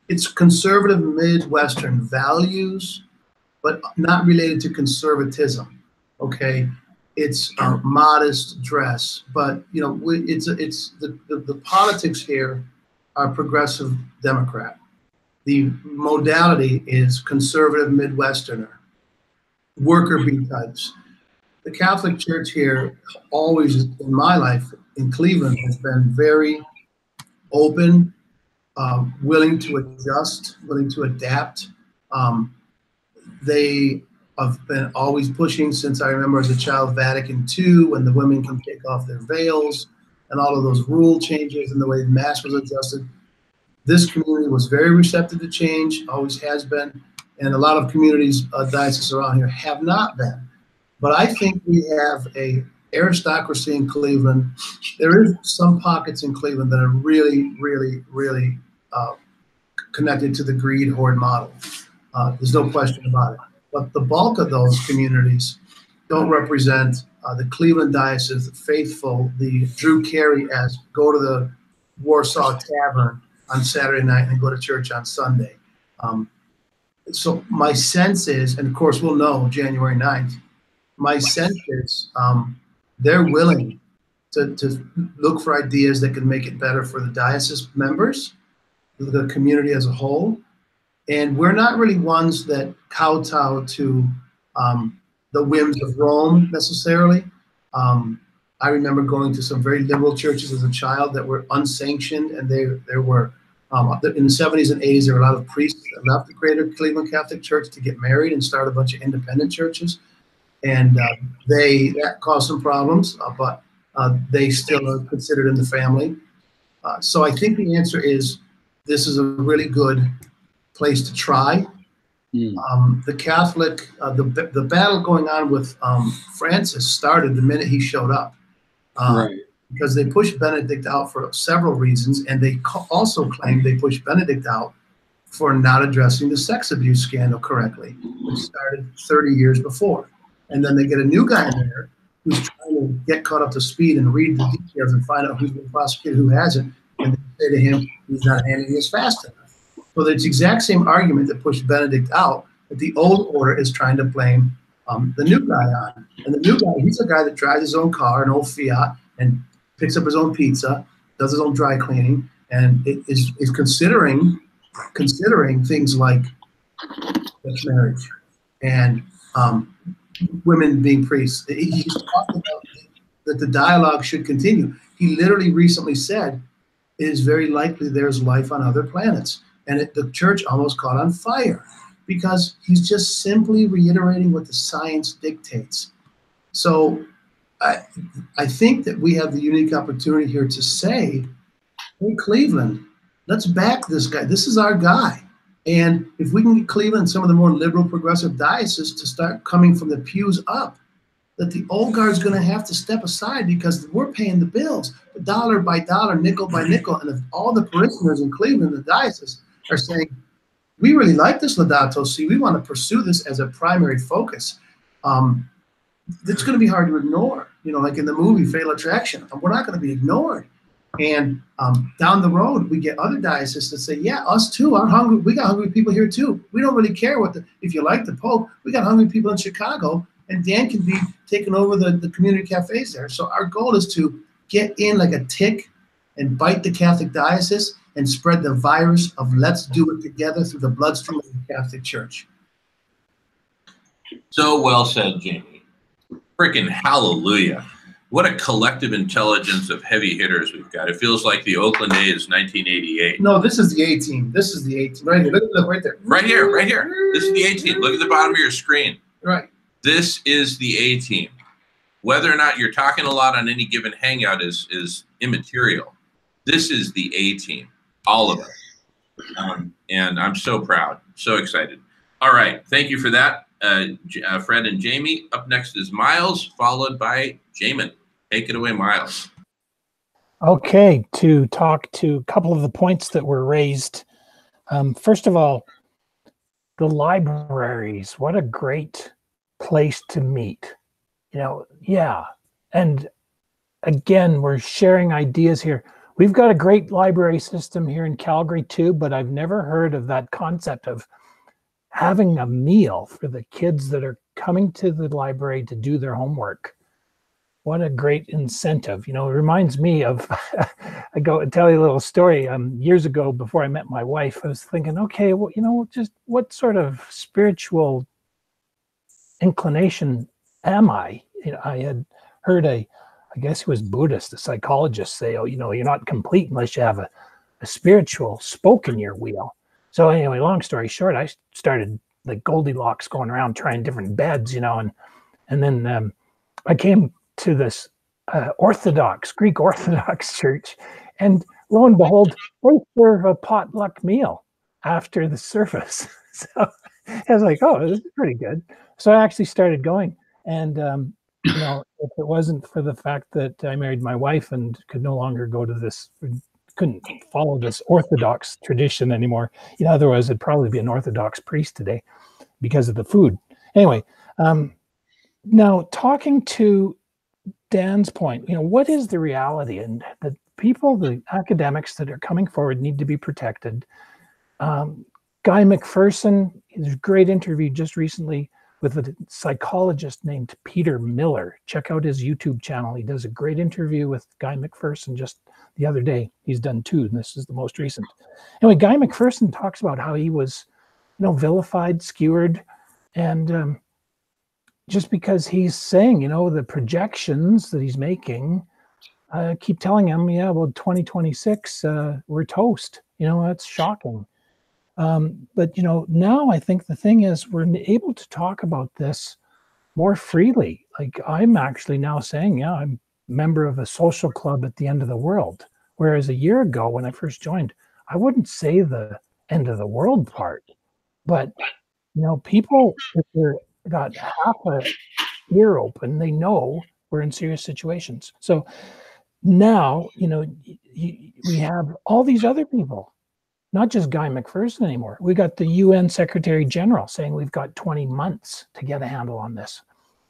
It's conservative Midwestern values, but not related to conservatism, okay? It's modest dress, but it's the politics here are progressive Democrat. The modality is conservative Midwesterner, worker bee types. The Catholic Church here always, in my life in Cleveland, has been very open, willing to adjust, willing to adapt. They have been always pushing since I remember as a child, Vatican II, when the women can take off their veils and all of those rule changes and the way the Mass was adjusted. This community was very receptive to change, always has been, and a lot of communities, dioceses around here have not been. But I think we have a aristocracy in Cleveland. There is some pockets in Cleveland that are really, really, really connected to the greed hoard model. There's no question about it. But the bulk of those communities don't represent the Cleveland Diocese, the faithful, the Drew Carey as go to the Warsaw Tavern on Saturday night and go to church on Sunday. So my sense is, and of course we'll know January 9th, my sense is they're willing to look for ideas that can make it better for the diocese members, the community as a whole. And we're not really ones that kowtow to the whims of Rome necessarily. I remember going to some very liberal churches as a child that were unsanctioned, and there were, in the 70s and 80s, there were a lot of priests that left the greater Cleveland Catholic Church to get married and start a bunch of independent churches. And that caused some problems, but they still are considered in the family. So I think the answer is this is a really good place to try. The Catholic, the battle going on with Francis started the minute he showed up. Right. Because they pushed Benedict out for several reasons, and they also claimed they pushed Benedict out for not addressing the sex abuse scandal correctly, which started 30 years before. And then they get a new guy in there who's trying to get caught up to speed and read the details and find out who's been prosecuted, who hasn't, and they say to him, he's not handling this fast enough. So it's the exact same argument that pushed Benedict out, that the old order is trying to blame the new guy on. And the new guy, he's a guy that drives his own car, an old Fiat, and picks up his own pizza, does his own dry cleaning, and is considering things like marriage and women being priests. He's talking about that the dialogue should continue. He literally recently said, it is very likely there's life on other planets. And the church almost caught on fire because he's just simply reiterating what the science dictates. So I think that we have the unique opportunity here to say, hey, Cleveland, let's back this guy. This is our guy. And if we can get Cleveland, some of the more liberal progressive dioceses to start coming from the pews up, that the old guard's going to have to step aside because we're paying the bills, dollar by dollar, nickel by nickel. And if all the parishioners in Cleveland, the diocese, are saying, we really like this Laudato Si, we want to pursue this as a primary focus, it's going to be hard to ignore. You know, like in the movie Fatal Attraction, we're not going to be ignored. And down the road, we get other dioceses that say, yeah, us too, I'm hungry. We got hungry people here too. We don't really care if you like the Pope, we got hungry people in Chicago, and Dan can be taking over the community cafes there. So our goal is to get in like a tick and bite the Catholic diocese and spread the virus of let's do it together through the bloodstream of the Catholic Church. So well said, Jamie. Freaking hallelujah. What a collective intelligence of heavy hitters we've got. It feels like the Oakland A's 1988. No, this is the A team. This is the A team. Right here. Look right there. Right here, right here. This is the A team. Look at the bottom of your screen. Right. This is the A team. Whether or not you're talking a lot on any given hangout is immaterial. This is the A team. All of us. And I'm so proud, so excited. All right. Thank you for that, Fred and Jamie. Up next is Miles, followed by Jamin. Take it away, Miles. Okay, to talk to a couple of the points that were raised. First of all, the libraries. What a great place to meet. You know, yeah. And again, we're sharing ideas here. We've got a great library system here in Calgary too, but I've never heard of that concept of having a meal for the kids that are coming to the library to do their homework. What a great incentive. You know, it reminds me of, I go and tell you a little story. Years ago, before I met my wife, I was thinking, okay, well, you know, just what sort of spiritual inclination am I? You know, I had heard I guess he was Buddhist, a psychologist, say, oh, you know, you're not complete unless you have a spiritual spoke in your wheel. So anyway, long story short, I started like Goldilocks going around trying different beds, you know, and then I came to this Greek Orthodox church, and lo and behold, they serve a potluck meal after the service. So I was like, oh, this is pretty good. So I actually started going. And, you know, if it wasn't for the fact that I married my wife and could no longer go to this, couldn't follow this Orthodox tradition anymore, you know, otherwise I'd probably be an Orthodox priest today because of the food. Anyway, now talking to Dan's point, you know, what is the reality? And the people, the academics that are coming forward need to be protected. Guy McPherson, there's a great interview just recently with a psychologist named Peter Miller. Check out his YouTube channel. He does a great interview with Guy McPherson just the other day. He's done 2, and this is the most recent. Anyway, Guy McPherson talks about how he was, you know, vilified, skewered, and just because he's saying, you know, the projections that he's making keep telling him, yeah, well, 2026, we're toast. You know, that's shocking. But, you know, now I think the thing is we're able to talk about this more freely. Like I'm actually now saying, yeah, I'm a member of a social club at the end of the world. Whereas a year ago when I first joined, I wouldn't say the end of the world part. But, you know, people, if they're got half a ear open, they know we're in serious situations. So now, you know, we have all these other people, not just Guy McPherson anymore. We got the UN Secretary General saying we've got 20 months to get a handle on this.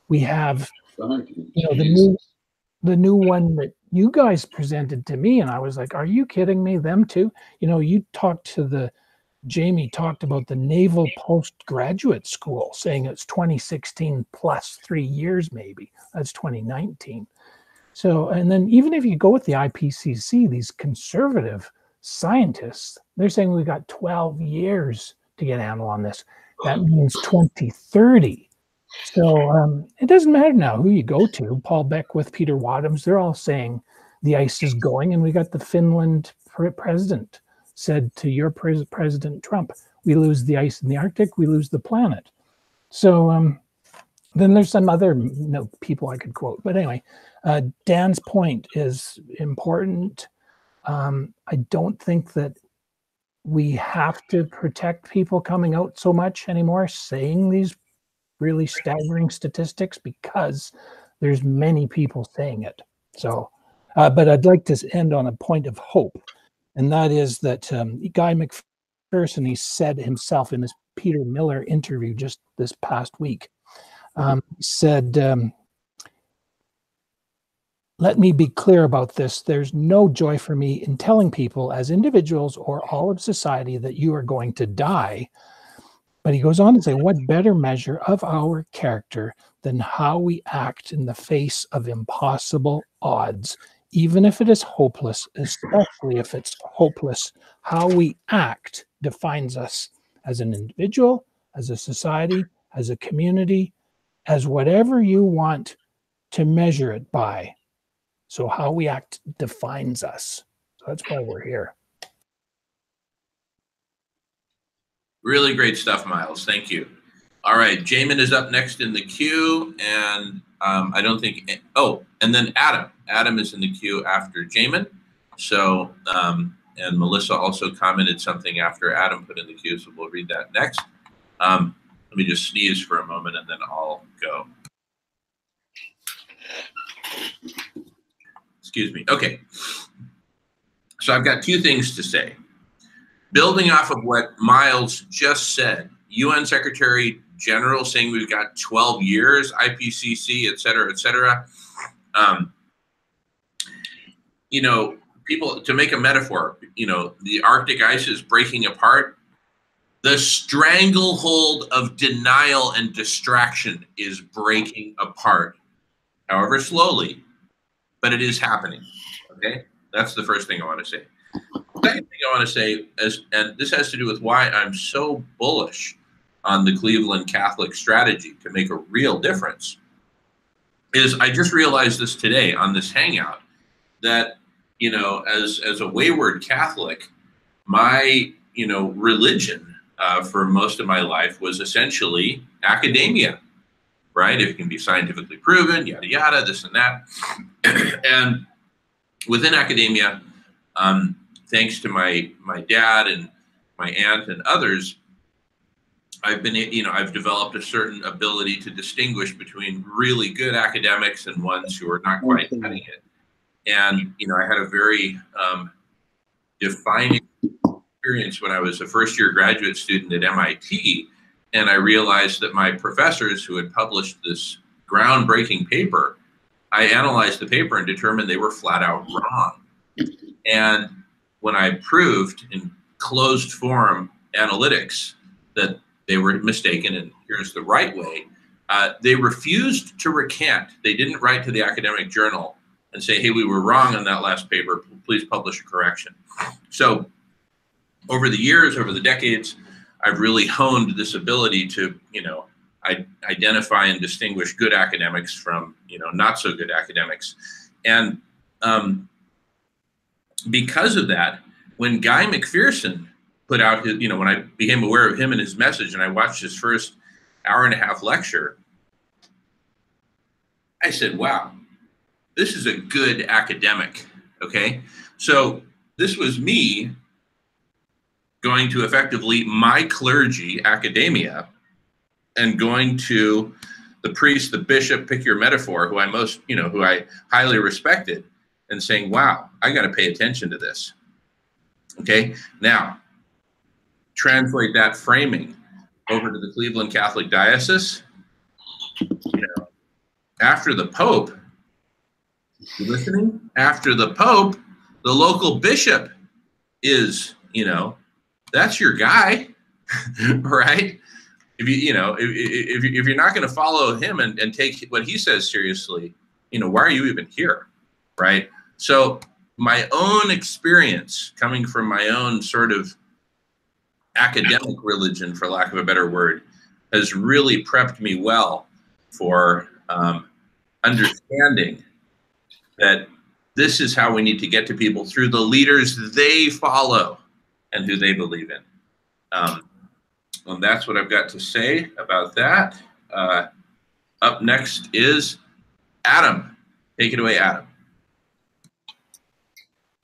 We have, you know, the new one that you guys presented to me, and I was like, are you kidding me? Them too? You know, you talked to Jamie talked about the Naval Postgraduate School, saying it's 2016 plus 3 years maybe. That's 2019. So, and then even if you go with the IPCC, these conservative scientists, they're saying we got 12 years to get a handle on this. That means 2030. So it doesn't matter now who you go to. Paul Beckwith, Peter Wadhams, they're all saying the ice is going, and we got the Finland president said to your President Trump, we lose the ice in the Arctic, we lose the planet. So then there's some other people I could quote. But anyway, Dan's point is important. I don't think that we have to protect people coming out so much anymore, saying these really staggering statistics, because there's many people saying it. So, but I'd like to end on a point of hope. And that is that Guy McPherson, he said himself in this Peter Miller interview just this past week, said, let me be clear about this. There's no joy for me in telling people as individuals or all of society that you are going to die. But he goes on to say, what better measure of our character than how we act in the face of impossible odds? Even if it is hopeless, especially if it's hopeless, how we act defines us as an individual, as a society, as a community, as whatever you want to measure it by. So how we act defines us. So that's why we're here. Really great stuff, Miles. Thank you. All right, Jamin is up next in the queue, and I don't think, and then Adam. Adam is in the queue after Jamin. So, and Melissa also commented something after Adam put in the queue, so we'll read that next. Let me just sneeze for a moment, and then I'll go. Excuse me. Okay. So I've got 2 things to say. Building off of what Miles just said, UN Secretary General saying we've got 12 years, IPCC, et cetera, et cetera. You know, people, to make a metaphor, you know, the Arctic ice is breaking apart. The stranglehold of denial and distraction is breaking apart, however slowly, but it is happening. Okay, that's the first thing I want to say. The second thing I want to say is, and this has to do with why I'm so bullish on the Cleveland Catholic strategy to make a real difference, is I just realized this today on this hangout that, you know, as a wayward Catholic, my, you know, religion for most of my life was essentially academia, right? If it can be scientifically proven, yada, yada, this and that. And within academia, thanks to my dad and my aunt and others, I've developed a certain ability to distinguish between really good academics and ones who are not quite cutting it. And, I had a very defining experience when I was a first-year graduate student at MIT, and I realized that my professors who had published this groundbreaking paper, I analyzed the paper and determined they were flat out wrong. And when I proved in closed form analytics that they were mistaken and here's the right way, they refused to recant. They didn't write to the academic journal and say, hey, we were wrong on that last paper, please publish a correction. So over the years, over the decades, I've really honed this ability to, identify and distinguish good academics from, not so good academics. And because of that, when Guy McPherson put out his, when I became aware of him and his message and I watched his first hour-and-a-half lecture, I said, wow, this is a good academic, okay? So this was me going to effectively my clergy, academia, and going to the priest, the bishop, pick your metaphor, who I highly respected, and saying, wow, I got to pay attention to this. Okay, now translate that framing over to the Cleveland Catholic Diocese. After the Pope, you listening? After the Pope, the local bishop is, that's your guy, right? If you're not going to follow him and take what he says seriously, why are you even here, right? So my own experience coming from my own sort of academic religion, for lack of a better word, has really prepped me well for understanding that this is how we need to get to people through the leaders they follow and who they believe in. And that's what I've got to say about that. Up next is Adam. Take it away, Adam.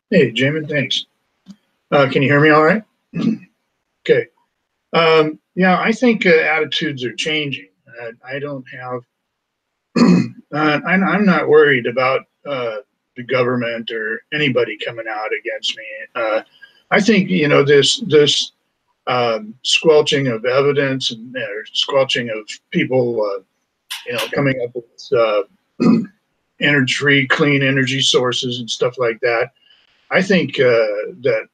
Hey, Jamin, thanks. Can you hear me all right? Okay. Yeah, I think attitudes are changing. I don't have, I'm not worried about the government or anybody coming out against me. I think, this squelching of evidence and squelching of people, coming up with clean energy sources and stuff like that. I think that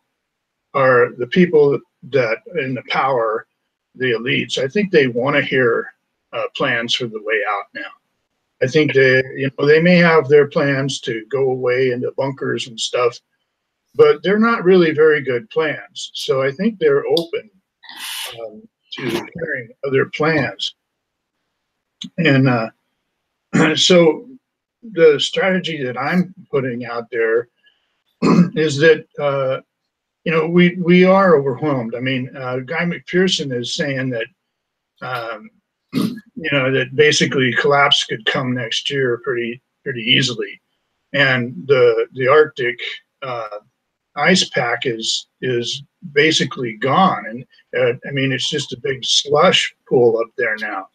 are the people that in the power, the elites, I think they want to hear plans for the way out now. I think they may have their plans to go away into bunkers and stuff, but they're not really very good plans. So I think they're open to hearing other plans. And so the strategy that I'm putting out there is that, we are overwhelmed. I mean, Guy McPherson is saying that, that basically collapse could come next year pretty easily. And the Arctic ice pack is basically gone. And it's just a big slush pool up there now.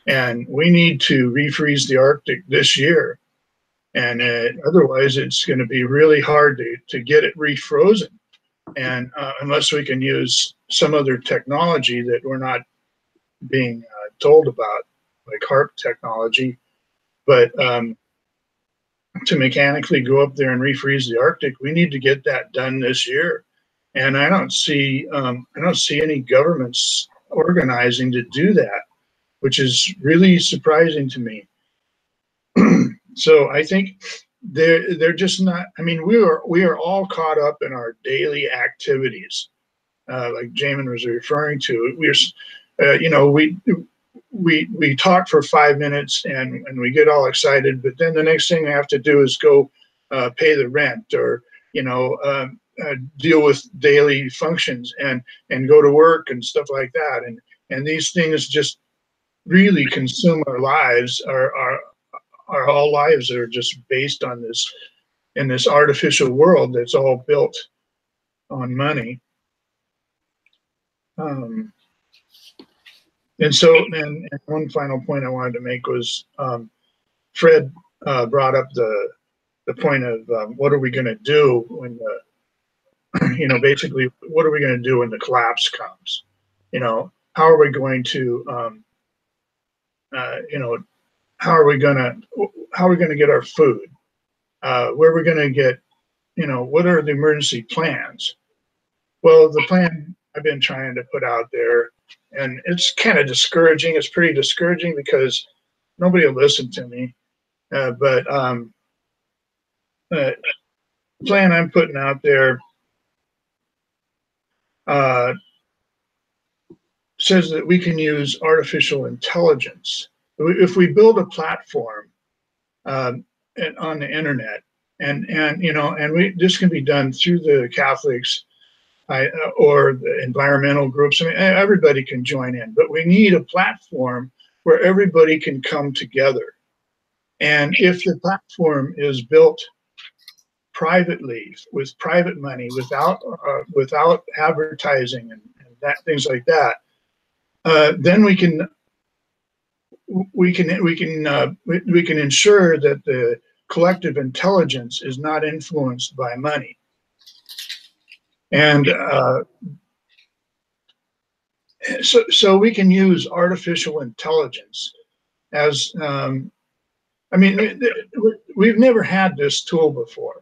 And we need to refreeze the Arctic this year. And otherwise, it's going to be really hard to get it refrozen. And unless we can use some other technology that we're not being told about, like HAARP technology, but to mechanically go up there and refreeze the Arctic, we need to get that done this year. And I don't see any governments organizing to do that, which is really surprising to me. So I think they're just not. I mean, we are all caught up in our daily activities, like Jamin was referring to. We talk for 5 minutes and we get all excited, but then the next thing we have to do is go pay the rent or deal with daily functions and go to work and stuff like that. And these things just really consume our lives. Our whole lives are just based on this, in this artificial world that's all built money. And so, and one final point I wanted to make was Fred brought up the point of what are we going to do when basically what are we going to do when the collapse comes? How are we going to how are we going to get our food? Where are we going to get, what are the emergency plans? Well, the plan I've been trying to put out there, and it's kind of discouraging. It's pretty discouraging because nobody will listen to me. But the plan I'm putting out there says that we can use artificial intelligence. If we build a platform on the internet, and this can be done through the Catholics or the environmental groups. I mean, everybody can join in, but we need a platform where everybody can come together. And if the platform is built privately with private money, without advertising and things like that, then we can ensure that the collective intelligence is not influenced by money. And so we can use artificial intelligence as, we've never had this tool before.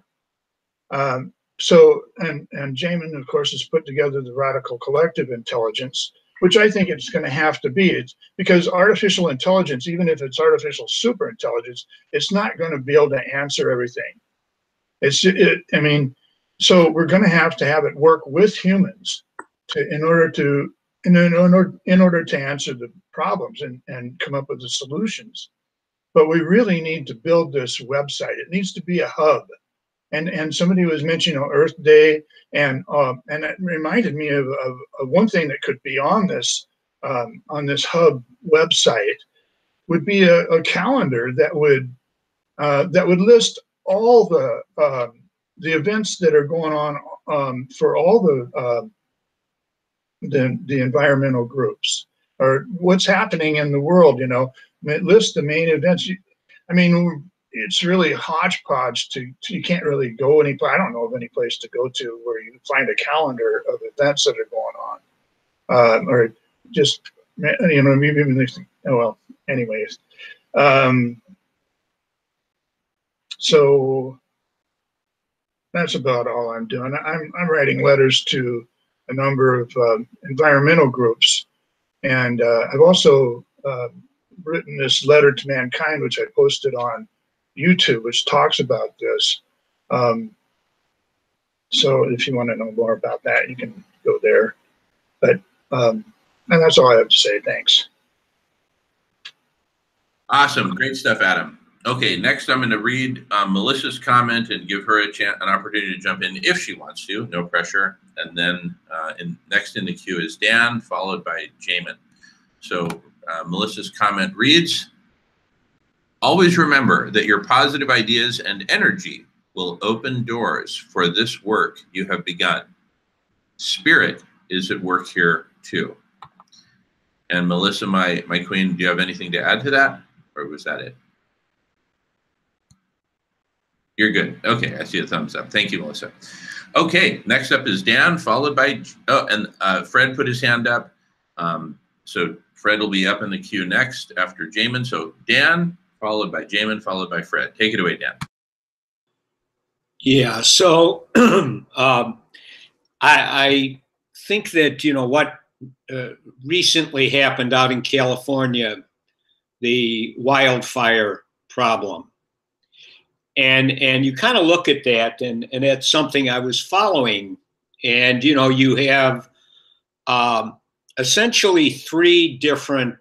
And Jamin, of course, has put together the Radical Collective Intelligence, which I think it's going to have to be. It's because artificial intelligence, even if it's artificial super intelligence, it's not going to be able to answer everything. So we're going to have it work with humans in order to answer the problems and come up with the solutions. But we really need to build this website. It needs to be a hub. And somebody was mentioning Earth Day, and it reminded me of one thing that could be on this hub website would be a calendar that would list all the events that are going on for all the environmental groups, or what's happening in the world. It lists the main events. It's really hodgepodge. You can't really go any place. I don't know of any place to go to where you find a calendar of events that are going on, or just maybe even. Oh well. Anyways, so that's about all I'm doing. I'm writing letters to a number of environmental groups, and I've also written this letter to mankind, which I posted on YouTube, which talks about this. So if you want to know more about that, you can go there. But and that's all I have to say. Thanks. Awesome. Great stuff, Adam. Okay, next I'm going to read Melissa's comment and give her an opportunity to jump in if she wants to. No pressure. And then next in the queue is Dan, followed by Jamin. So Melissa's comment reads, "Always remember that your positive ideas and energy will open doors for this work you have begun. Spirit is at work here too." And Melissa, my queen, do you have anything to add to that? Or was that it? You're good. Okay, I see a thumbs up. Thank you, Melissa. Okay, next up is Dan, followed by, Fred put his hand up. So Fred will be up in the queue next after Jamin. So Dan, followed by Jamin, followed by Fred. Take it away, Dan. Yeah, so I think that, what recently happened out in California, the wildfire problem. And you kind of look at that, and that's something I was following. And, you have essentially three different,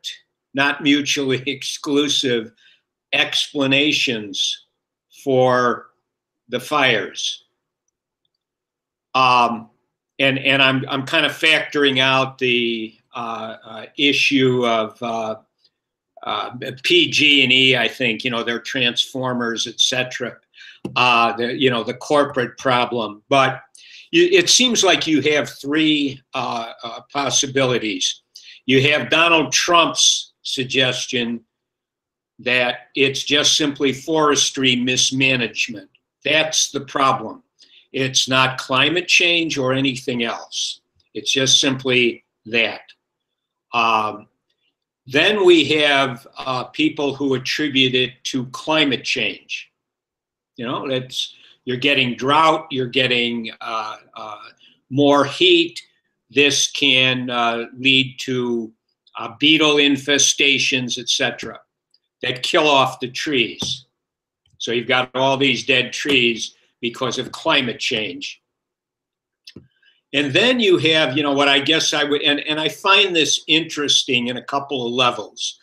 not mutually exclusive explanations for the fires. And I'm kind of factoring out the issue of PG&E, I think, their transformers, etc. The corporate problem. But, it seems like you have three possibilities. You have Donald Trump's suggestion that it's just simply forestry mismanagement. That's the problem. It's not climate change or anything else. It's just simply that. Then we have people who attribute it to climate change. You know, you're getting drought, you're getting more heat. This can lead to beetle infestations, etc., that kill off the trees. So you've got all these dead trees because of climate change. And then you have, you know, what I guess I would, and I find this interesting in a couple of levels.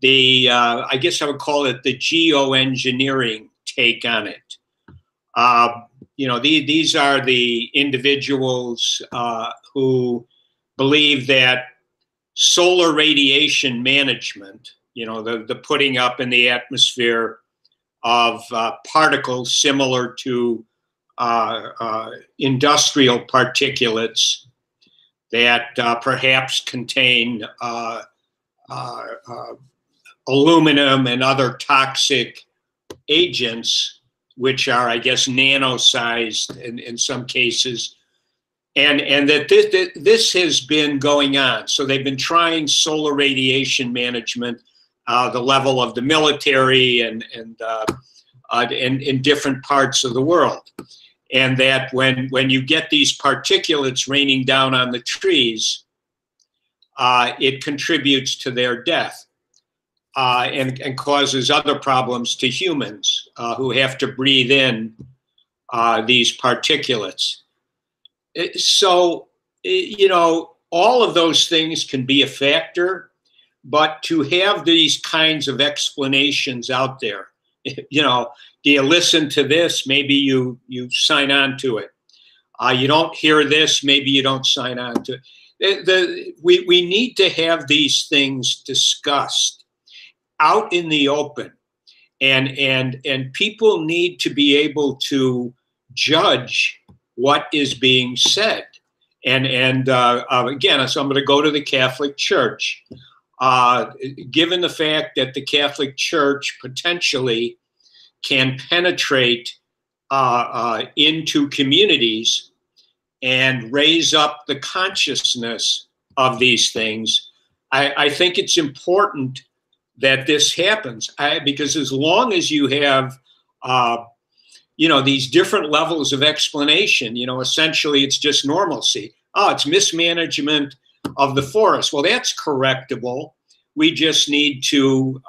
I guess I would call it the geoengineering take on it. You know, these are the individuals who believe that solar radiation management, you know, the putting up in the atmosphere of particles similar to industrial particulates that perhaps contain aluminum and other toxic agents, which are, I guess, nano-sized in some cases, and that this has been going on. So they've been trying solar radiation management, the level of the military and in different parts of the world. And that when you get these particulates raining down on the trees, it contributes to their death and causes other problems to humans who have to breathe in these particulates. So, you know, all of those things can be a factor, but to have these kinds of explanations out there, you know, do you listen to this? Maybe you sign on to it. You don't hear this, maybe you don't sign on to it. We need to have these things discussed out in the open, and people need to be able to judge what is being said. And again, so I'm going to go to the Catholic Church. Given the fact that the Catholic Church potentially can penetrate into communities and raise up the consciousness of these things, I think it's important that this happens. Because as long as you have, you know, these different levels of explanation, you know, essentially it's just normalcy. Oh, it's mismanagement of the forest. Well, that's correctable. We just need to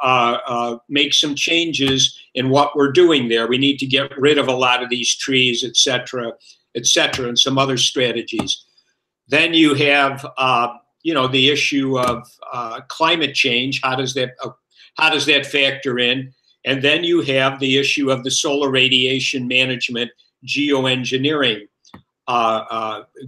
make some changes in what we're doing there. We need to get rid of a lot of these trees, et cetera, and some other strategies. Then you have, you know, the issue of climate change. How does that factor in? And then you have the issue of the solar radiation management, geoengineering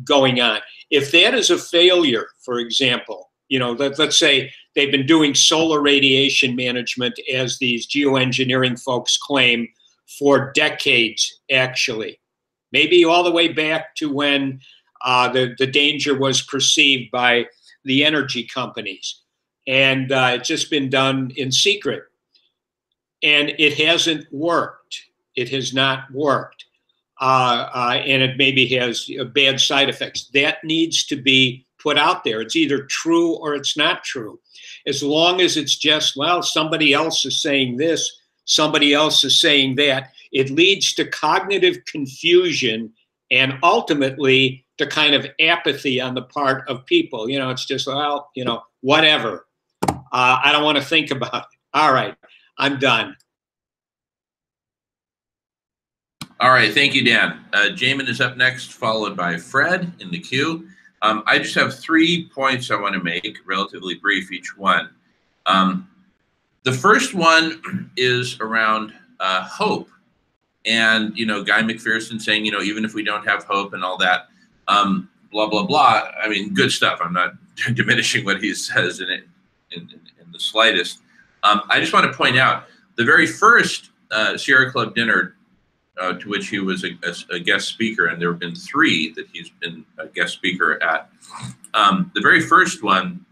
going on. If that is a failure, for example, you know, let's say they've been doing solar radiation management, as these geoengineering folks claim, for decades, actually. Maybe all the way back to when the danger was perceived by the energy companies. And it's just been done in secret. And it hasn't worked. It has not worked. And it maybe has bad side effects. That needs to be put out there. It's either true or it's not true. As long as it's just, well, somebody else is saying this, somebody else is saying that, it leads to cognitive confusion and ultimately to kind of apathy on the part of people. You know, it's just, well, you know, whatever. I don't want to think about it. All right, I'm done. All right, thank you, Dan. Jamin is up next, followed by Fred in the queue. I just have 3 points I want to make, relatively brief each one. The first one is around hope. And, you know, Guy McPherson saying, you know, even if we don't have hope and all that, blah, blah, blah. I mean, good stuff. I'm not diminishing what he says in the slightest. I just want to point out the very first Sierra Club dinner to which he was a guest speaker, and there have been 3 that he's been a guest speaker at. The very first one,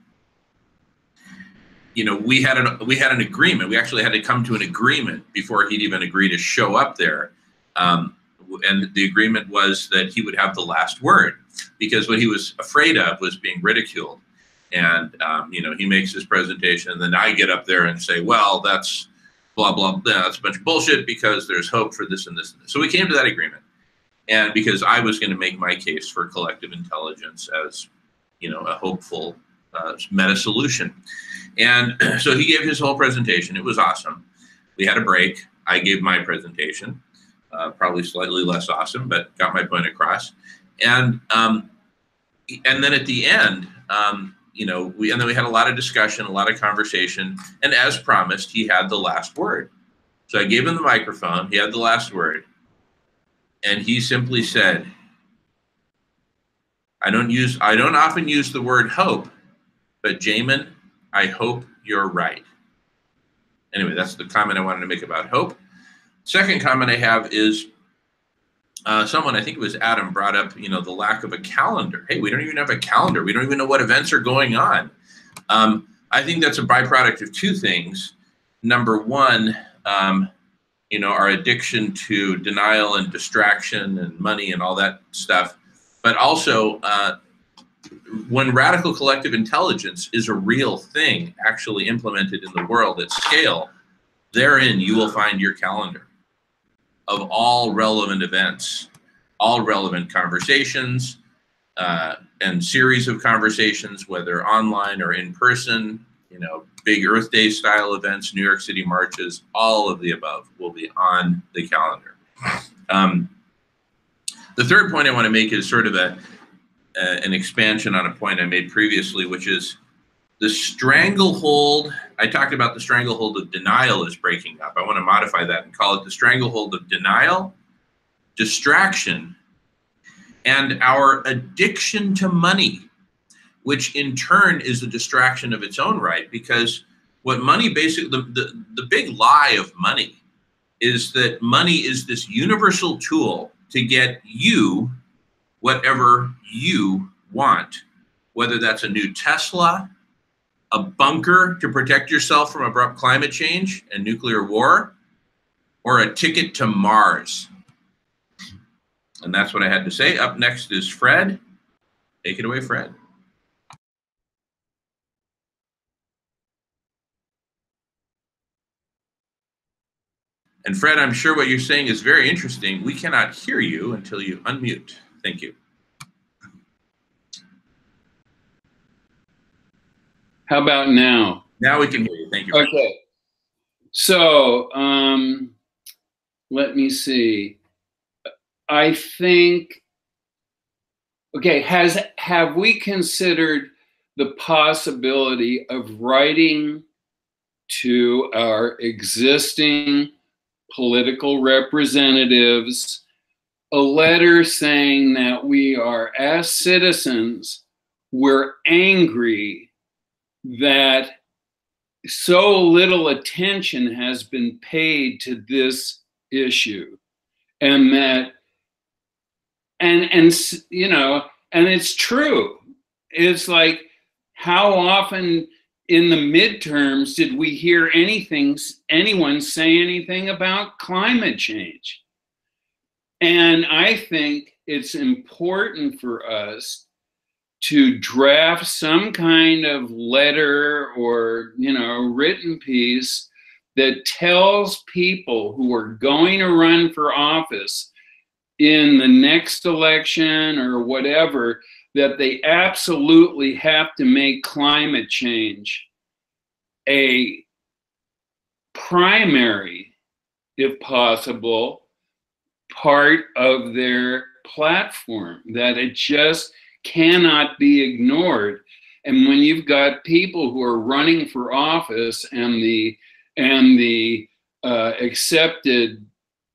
you know, we had an agreement. We actually had to come to an agreement before he'd even agree to show up there. And the agreement was that he would have the last word, because what he was afraid of was being ridiculed. And, you know, he makes his presentation, and then I get up there and say, well, that's blah, blah, blah. That's a bunch of bullshit because there's hope for this and this and this. So we came to that agreement. And because I was going to make my case for collective intelligence as, you know, a hopeful meta solution. And so he gave his whole presentation. It was awesome. We had a break. I gave my presentation, probably slightly less awesome, but got my point across. And then at the end, you know, we had a lot of discussion, a lot of conversation, and as promised, he had the last word. So I gave him the microphone. He had the last word, and he simply said, I don't often use the word hope, but Jamin, I hope you're right. Anyway, that's the comment I wanted to make about hope. Second comment I have is someone, I think it was Adam, brought up, you know, the lack of a calendar. Hey, we don't even have a calendar. We don't even know what events are going on. I think that's a byproduct of 2 things. Number one, you know, our addiction to denial and distraction and money and all that stuff. But also, when radical collective intelligence is a real thing actually implemented in the world at scale, therein you will find your calendar of all relevant events, all relevant conversations, and series of conversations, whether online or in person, you know, big Earth Day style events, New York City marches, all of the above will be on the calendar. The third point I want to make is sort of an expansion on a point I made previously, which is the stranglehold. I talked about the stranglehold of denial is breaking up. I want to modify that and call it the stranglehold of denial, distraction, and our addiction to money, which in turn is a distraction of its own right, because what money basically, the big lie of money is that money is this universal tool to get you whatever you want, whether that's a new Tesla, a bunker to protect yourself from abrupt climate change and nuclear war, or a ticket to Mars. And that's what I had to say. Up next is Fred. Take it away, Fred. And Fred, I'm sure what you're saying is very interesting. We cannot hear you until you unmute. Thank you. How about now? Now we can hear you. Thank you. Okay. So let me see. I think, okay, have we considered the possibility of writing to our existing political representatives a letter saying that we are, as citizens, we're angry that so little attention has been paid to this issue, and that, and you know, and it's true. It's like, how often in the midterms did we hear anyone say anything about climate change? And I think it's important for us to draft some kind of letter or, you know, written piece that tells people who are going to run for office in the next election or whatever, that they absolutely have to make climate change a primary, if possible, part of their platform, that it just cannot be ignored. And when you've got people who are running for office and the accepted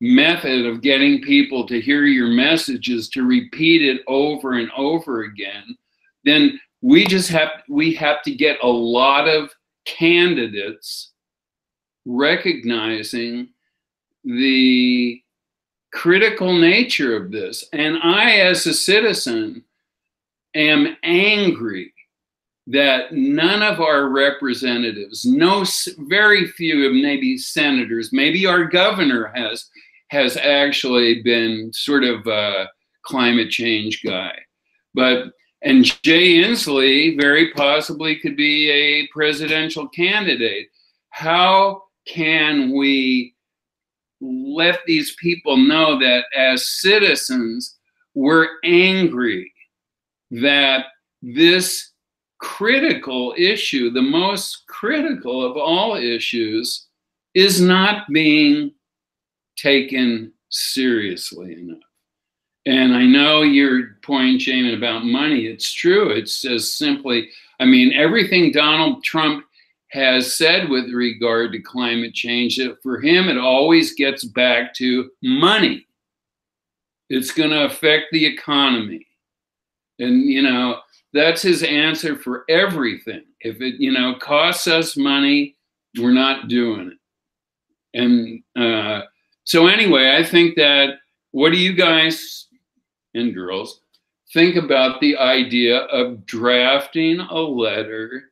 method of getting people to hear your messages to repeat it over and over again, then we have to get a lot of candidates recognizing the critical nature of this. And I, as a citizen, am angry that none of our representatives, very few of maybe senators, maybe our governor has actually been sort of a climate change guy. And Jay Inslee very possibly could be a presidential candidate. How can we let these people know that as citizens, we're angry that this critical issue, the most critical of all issues, is not being taken seriously enough? And I know your point, Jamin, about money. It's true. It's just simply, I mean, everything Donald Trump has said with regard to climate change, that for him, it always gets back to money. It's going to affect the economy. And, you know, that's his answer for everything. If it, you know, costs us money, we're not doing it. And so anyway, I think that, what do you guys and girls think about the idea of drafting a letter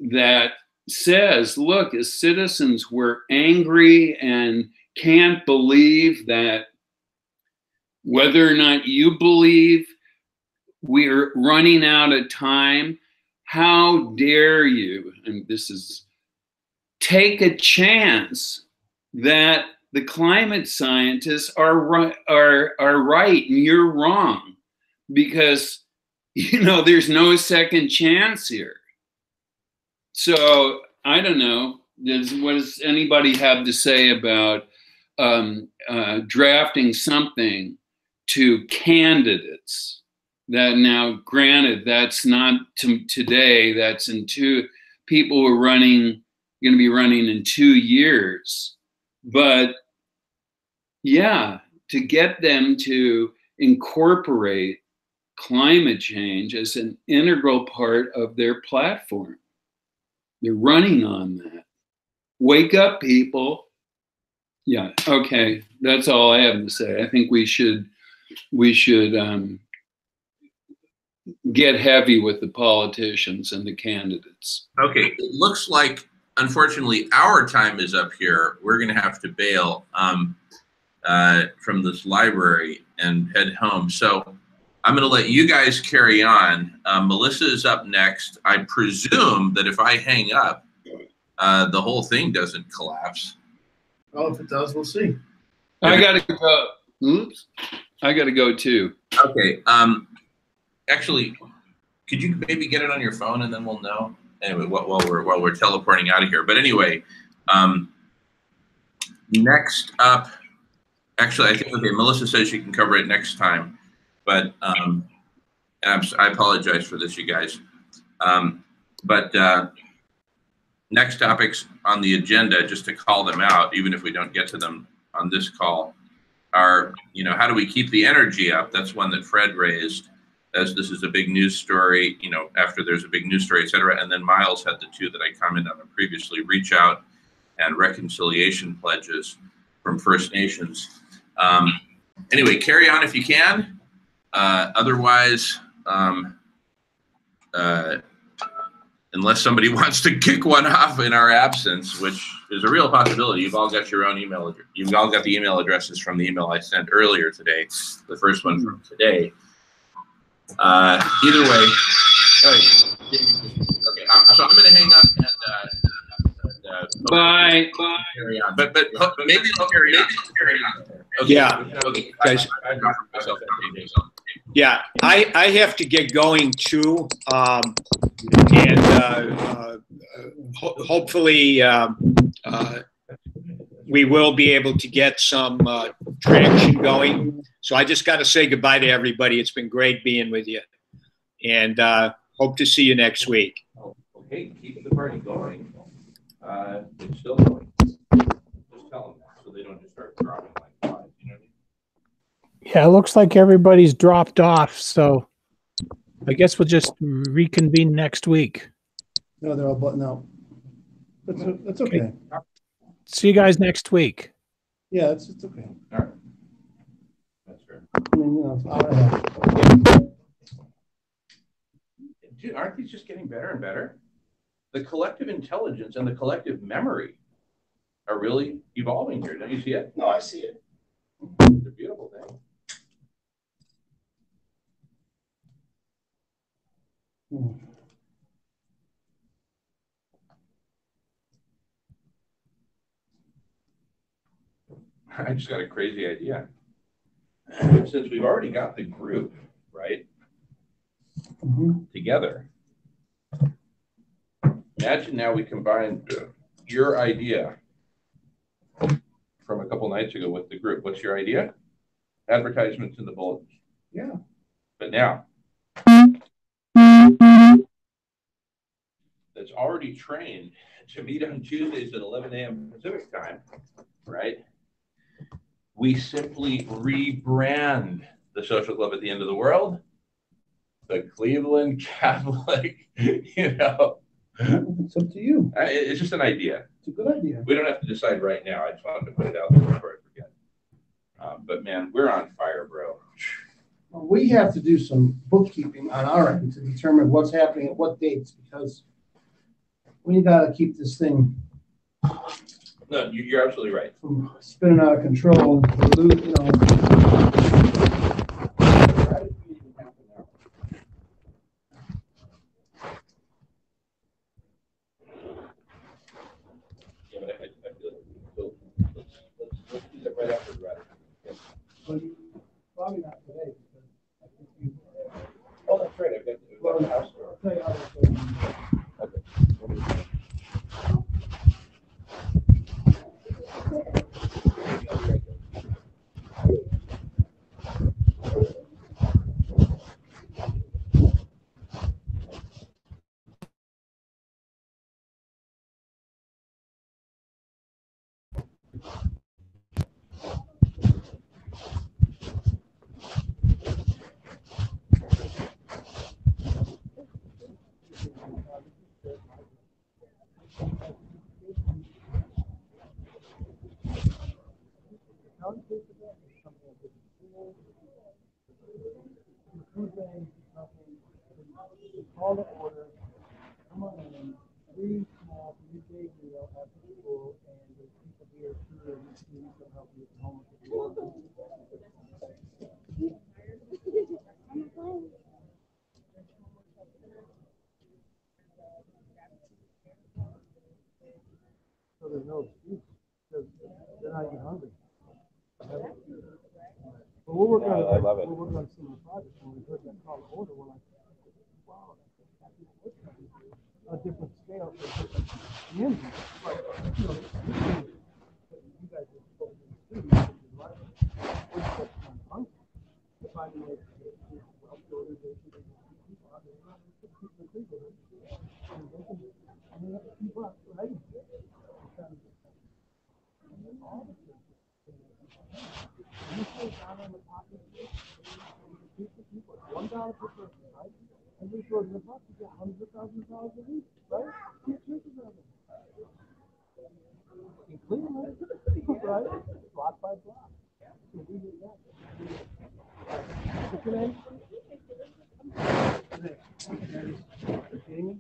that says, look, as citizens, we're angry and can't believe that, whether or not you believe we're running out of time, how dare you, and this is, take a chance that the climate scientists are right and you're wrong, because, you know, there's no second chance here. So I don't know, what does anybody have to say about drafting something to candidates? That now, granted, that's not today, that's in people who are going to be running in 2 years. But yeah, to get them to incorporate climate change as an integral part of their platform. They're running on that. Wake up, people. Yeah, okay, that's all I have to say. I think we should get heavy with the politicians and the candidates. Okay, it looks like, unfortunately, our time is up here. We're going to have to bail from this library and head home. So I'm going to let you guys carry on. Melissa is up next. I presume that if I hang up, the whole thing doesn't collapse. Well, if it does, we'll see. I got to go. Oops. I got to go too. Okay. Actually, could you maybe get it on your phone and then we'll know? Anyway, while we're teleporting out of here. But anyway, next up, actually, I think, okay, Melissa says she can cover it next time. But and I apologize for this, you guys. Next topics on the agenda, just to call them out, even if we don't get to them on this call, are, you know, how do we keep the energy up? That's one that Fred raised, as this is a big news story, you know, after there's a big news story, et cetera. And then Miles had the two that I commented on previously, reach out and reconciliation pledges from First Nations. Anyway, carry on if you can. Otherwise, unless somebody wants to kick one off in our absence, which is a real possibility. You've all got your own email address. You've all got the email addresses from the email I sent earlier today, the first one from today. Either way, okay, so I'm going to hang up and bye. Carry on. But maybe I'll carry on. Okay. Yeah. Okay. Guys. Yeah, I have to get going too, and hopefully we will be able to get some traction going. So I just got to say goodbye to everybody. It's been great being with you, and hope to see you next week. Okay, keep the party going. It's still going. Just tell them that so they don't just start dropping like flies. You know what I mean? Yeah, it looks like everybody's dropped off, so I guess we'll just reconvene next week. No, they're all buttoned out. That's okay. See you guys next week. Yeah, it's okay. All right. I mean, you know, it's an hour and a half. Dude, aren't these just getting better and better? The collective intelligence and the collective memory are really evolving here. Don't you see it? No, I see it. It's a beautiful thing. I just got a crazy idea. Since we've already got the group, right, together, imagine now we combine your idea from a couple nights ago with the group. What's your idea? Advertisements in the bulletins. Yeah. But now, that's already trained to meet on Tuesdays at 11 a.m. Pacific time, right? We simply rebrand the social club at the end of the world, the Cleveland Catholic, you know. It's up to you. It's just an idea. It's a good idea. We don't have to decide right now. I just wanted to put it out there before I forget. But man, we're on fire, bro. Well, we have to do some bookkeeping on our end to determine what's happening at what dates, because we got to keep this thing No, you're absolutely right. from spinning out of control. You know. Yeah, but I feel like so let's do that right after the radical. Yeah. Well, probably not today, because I think you. Oh, that's right. I've got the house door. I'll tell you how to do it. Okay. Call to order. Come on in. 3 small midday meal at the school, and there's people here too, and this team can help you at home if you want. So there's no excuse, because they're not even hungry. But we're working on, I love it. we're working on similar projects. When we heard that call to order, we're like, wow, a different scale for different communities. Like, you know, you guys are supposed to do, which is right. We're just hungry. Finding ways to get welfare organizations and people out there, people in Cleveland, and they can, I mean, that's $2, right? Because all the churches, you say down on the pocket, people, $1 per person, right? And we go to the buck, you get hundreds of thousands of dollars a week, right? 2 churches out there. In Cleveland, right? Block by block. So we did that. What's your name? Jamie?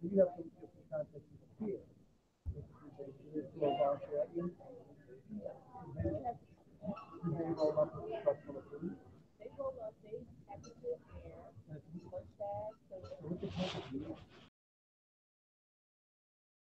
You have to get the context of here. They roll up with the truck full of food. They roll up, they have to put air, lunch bags, so with the